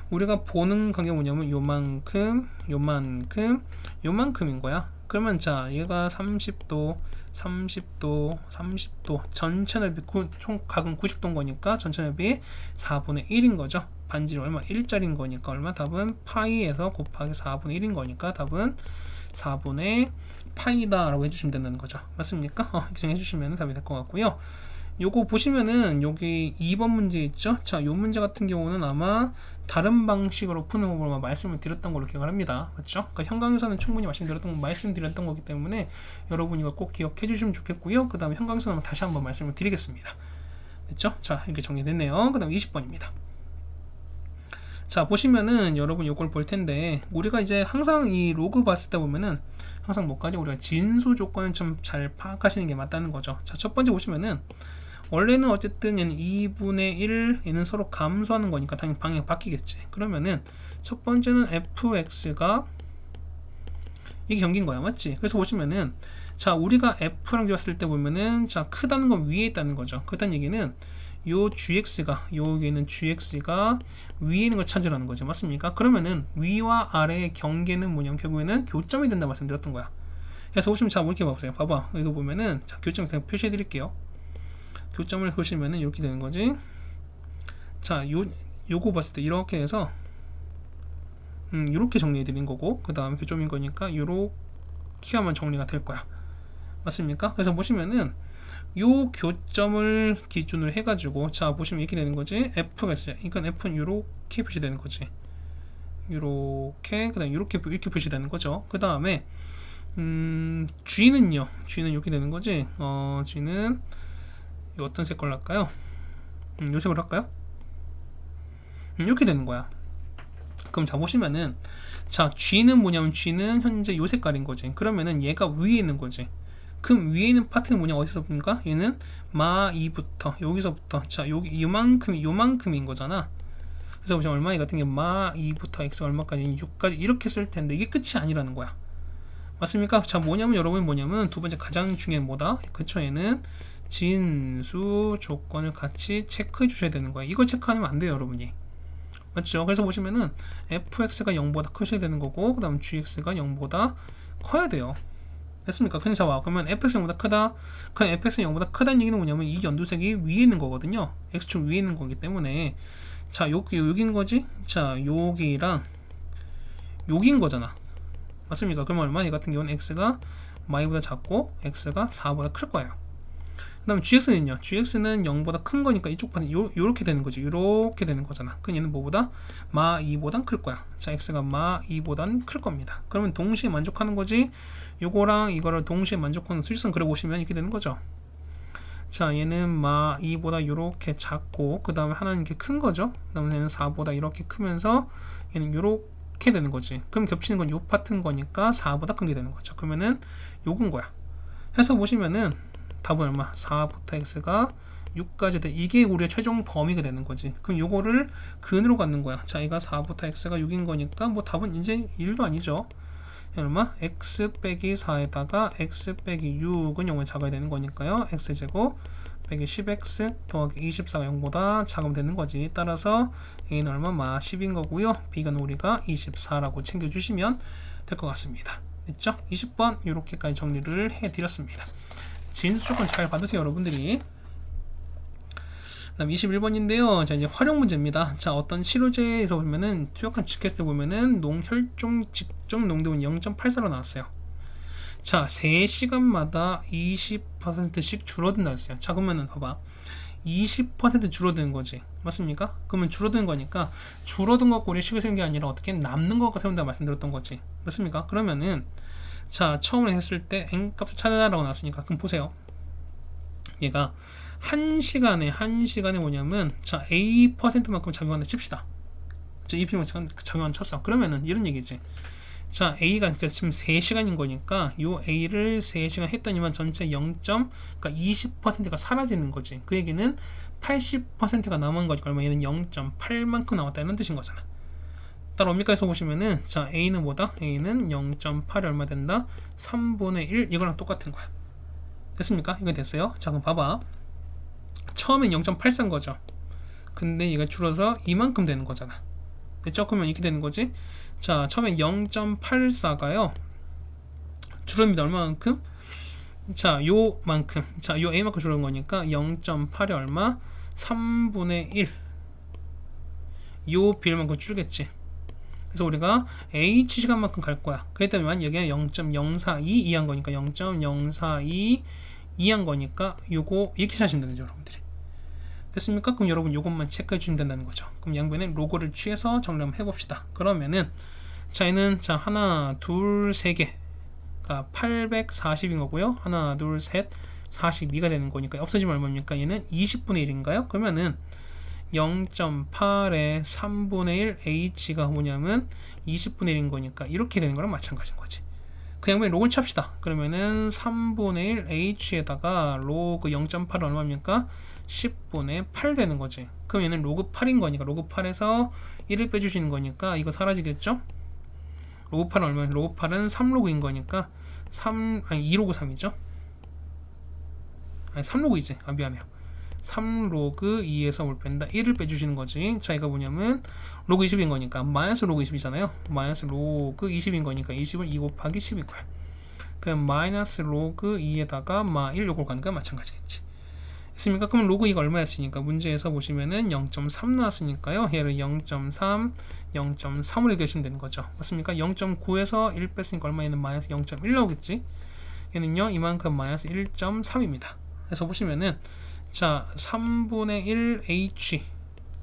우리가 보는 관계가 뭐냐면 요만큼 요만큼 요만큼인 거야. 그러면 자 얘가 30도 30도 30도 전체 넓이 총 각은 90도인 거니까 전체 넓이 4분의 1인 거죠. 반지름 얼마? 1짜리인 거니까 얼마? 답은 파이에서 곱하기 4분의 1인 거니까 답은 4분의 파이다 라고 해주시면 된다는 거죠. 맞습니까? 이렇게 정해주시면 답이 될 것 같고요. 요거 보시면은 여기 2번 문제 있죠? 자, 요 문제 같은 경우는 아마 다른 방식으로 푸는 법으로 말씀을 드렸던 걸로 기억을 합니다. 맞죠? 그러니까 현강에서는 충분히 말씀드렸던 거기 때문에 여러분이 이걸 꼭 기억해 주시면 좋겠고요. 그 다음에 현강에서는 다시 한번 말씀을 드리겠습니다. 됐죠? 자, 이렇게 정리됐네요. 그 다음 20번입니다. 자, 보시면은 여러분 요걸 볼 텐데 우리가 이제 항상 이 로그 봤을 때 보면은 항상 뭐까지 우리가 진수 조건을 좀 잘 파악하시는 게 맞다는 거죠. 자, 첫 번째 보시면은 원래는 어쨌든 얘는 2분의 1 얘는 서로 감소하는 거니까 당연히 방향이 바뀌겠지. 그러면은 첫 번째는 fx가 이게 경기인 거야. 맞지? 그래서 보시면은 자 우리가 f랑 봤을 때 보면은 자 크다는 건 위에 있다는 거죠. 그렇다는 얘기는 요 gx가 여기는 gx가 위에 있는 걸 찾으라는 거죠. 맞습니까? 그러면은 위와 아래의 경계는 뭐냐면 결국에는 교점이 된다 말씀드렸던 거야. 그래서 보시면 자 이렇게 봐보세요. 봐봐 이거 보면은 자 교점 그냥 표시해 드릴게요. 교점을 보시면은 이렇게 되는 거지. 자 요거 봤을 때 이렇게 해서 이렇게 정리해 드린 거고 그 다음에 교점인 거니까 이렇게 하면 정리가 될 거야. 맞습니까? 그래서 보시면은 요 교점을 기준으로 해가지고 자 보시면 이렇게 되는 거지. F가 있어요. 이건 F는 이렇게 표시되는 거지. 이렇게 그 다음에 이렇게 표시되는 거죠. 그 다음에 G는요. G는 이렇게 되는 거지. G는 어떤 색깔로 할까요? 요 색으로 할까요? 이렇게 되는 거야. 그럼 자 보시면은 자 G는 뭐냐면 G는 현재 요 색깔인 거지. 그러면은 얘가 위에 있는 거지. 그럼 위에 있는 파트는 뭐냐 어디서 봅니까? 얘는 마 2부터 여기서부터 자 여기 요만큼인 거잖아. 그래서 보시면 얼마 이 같은 게 마 2부터 x 얼마까지 6까지 이렇게 쓸 텐데 이게 끝이 아니라는 거야. 맞습니까? 자 뭐냐면 여러분 뭐냐면 두 번째 가장 중요한 뭐다? 그쵸 얘는 진수 조건을 같이 체크해 주셔야 되는 거야. 이거 체크하면 안 돼요 여러분이. 맞죠? 그래서 보시면은 fx가 0보다 크셔야 되는 거고 그 다음 gx가 0보다 커야 돼요. 됐습니까? 그냥 잡아. 그러면 fx가 0보다 크다. 그냥 fx가 0보다 크다는 얘기는 뭐냐면 이 연두색이 위에 있는 거거든요. x축 위에 있는 거기 때문에 자 여기인 거지? 자 여기랑 여기인 거잖아. 맞습니까? 그러면 얼마? 이 같은 경우는 x가 y보다 작고 x가 4보다 클 거예요. 그 다음에 gx는요. gx는 0보다 큰 거니까 이쪽 판이 요렇게 되는 거지. 요렇게 되는 거잖아. 그럼 얘는 뭐보다? 마 2보단 클 거야. 자 x가 마 2보단 클 겁니다. 그러면 동시에 만족하는 거지. 요거랑 이거를 동시에 만족하는 수직선 그려보시면 이렇게 되는 거죠. 자 얘는 마 2보다 요렇게 작고 그 다음에 하나는 이렇게 큰 거죠. 그 다음에 얘는 4보다 이렇게 크면서 얘는 요렇게 되는 거지. 그럼 겹치는 건 요 파트인 거니까 4보다 큰 게 되는 거죠. 그러면은 요건 거야. 해서 보시면은 답은 얼마? 4부터 x가 6까지 돼. 이게 우리의 최종 범위가 되는 거지. 그럼 요거를 근으로 갖는 거야. 자, 얘가 4부터 x가 6인 거니까 뭐 답은 이제 1도 아니죠. 얼마? x 빼기 4에다가 x 빼기 6은 0을 작아야 되는 거니까요. x제곱 빼기 10x 더하기 24가 0보다 작으면 되는 거지. 따라서 a는 얼마? 마 10인 거고요. b는 우리가 24라고 챙겨주시면 될 것 같습니다. 됐죠? 20번 이렇게까지 정리를 해드렸습니다. 진수 조건 잘 받으세요 여러분들이. 다음 21번인데요. 자 이제 활용 문제입니다. 자 어떤 실효제에서 보면은 투약한 직계수 보면은 혈중 직접 농도는 0.84로 나왔어요. 자 3시간마다 20%씩 줄어든다 했어요. 자 그러면은 봐봐 20% 줄어드는 거지. 맞습니까? 그러면 줄어드는 거니까 줄어든 거 갖고 우리 식을 세운 게 아니라 어떻게 남는 거 갖고 세운다 말씀드렸던 거지. 맞습니까? 그러면은 자 처음에 했을 때 n값을 찾아라고 나왔으니까 그럼 보세요. 얘가 1시간에 뭐냐면 자 a%만큼 작용한다 칩시다. 자 EP만 작용한 쳤어. 그러면은 이런 얘기지. 자 a가 지금 3시간인 거니까 요 a를 3시간 했더니만 전체 0.그러니까 20%가 사라지는 거지. 그 얘기는 80%가 남은 거니까 얼마 얘는 0.8만큼 남았다는 뜻인 거잖아. 따라옵니까? 해서 보시면은 자 a는 뭐다? a는 0.8이 얼마 된다? 3분의 1 이거랑 똑같은 거야. 됐습니까? 이거 됐어요. 자 그럼 봐봐. 처음엔 0.84인 거죠. 근데 얘가 줄어서 이만큼 되는 거잖아. 됐죠? 그러면 이렇게 되는 거지. 자, 처음에 0.84가요. 줄어듭니다. 얼마만큼? 자, 요만큼. 자, 요 A만큼 줄어든 거니까 0.8이 얼마? 3분의 1. 요 비율만큼 줄겠지. 그래서 우리가 H 시간만큼 갈 거야. 그렇기 때문에 여기는 0.042 이한 거니까 0.042 이한 거니까 요거 이렇게 하시면 되는 거죠, 여러분들이. 됐습니까? 그럼 여러분 요것만 체크해 주시면 된다는 거죠. 그럼 양변에 로고를 취해서 정리 한번 해봅시다. 그러면은 자, 얘는 자 하나, 둘, 세 개가 840인 거고요. 하나, 둘, 셋, 42가 되는 거니까 없어지면 얼마입니까? 얘는 20분의 1인가요? 그러면은 0.8의 3분의 1 h가 뭐냐면 20분의 1인 거니까 이렇게 되는 거랑 마찬가지인 거지. 그 양변에 로그를 칩시다. 그러면은 3분의 1 h에다가 로그 0.8은 얼마입니까? 10분의 8 되는 거지. 그럼 얘는 로그 8인 거니까 로그 8에서 1을 빼주시는 거니까 이거 사라지겠죠? 로그 8은 얼마예요? 로그 8은 3로그인 거니까 2로그 3이죠? 아니 3로그이지. 아 미안해요. 3로그 2에서 뭘 뺀다? 1을 빼주시는 거지. 자, 이거 뭐냐면 로그 20인 거니까 마이너스 로그 20이잖아요. 마이너스 로그 20인 거니까 20을 2 곱하기 10이고요. 그럼 마이너스 로그 2에다가 마1 요걸 가는 거랑 마찬가지겠지. 있습니까? 그럼 로그 2가 얼마였으니까 문제에서 보시면은 0.3 나왔으니까요. 얘를 0.3, 0.3으로 얘기하시면 되는 거죠. 맞습니까? 0.9에서 1 뺐으니까 얼마? 얘는 마이너스 0.1 나오겠지. 얘는요 이만큼 마이너스 1.3입니다. 그래서 보시면은 자 3분의 1 h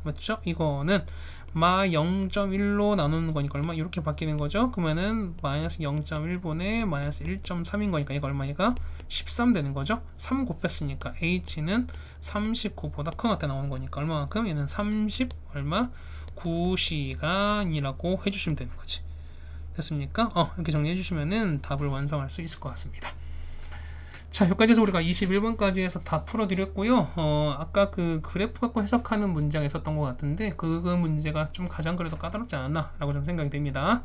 맞죠? 이거는 마 0.1로 나누는 거니까 얼마? 이렇게 바뀌는 거죠. 그러면은 마이너스 0.1분의 마이너스 1.3인 거니까 이거 얼마? 얘가 13 되는 거죠. 3 곱했으니까 h는 39보다 큰 것 나오는 거니까 얼마만큼? 얘는 30 얼마? 9시간이라고 해주시면 되는 거지. 됐습니까? 이렇게 정리해 주시면은 답을 완성할 수 있을 것 같습니다. 자, 여기까지 해서 우리가 21번까지 해서 다 풀어드렸고요. 아까 그 그래프 갖고 해석하는 문제가 있었던 것 같은데 그 문제가 좀 가장 그래도 까다롭지 않았나 라고 좀 생각이 됩니다.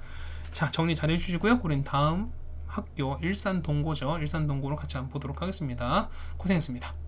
자, 정리 잘 해주시고요. 우린 다음 학교 일산동고죠. 일산동고로 같이 한번 보도록 하겠습니다. 고생했습니다.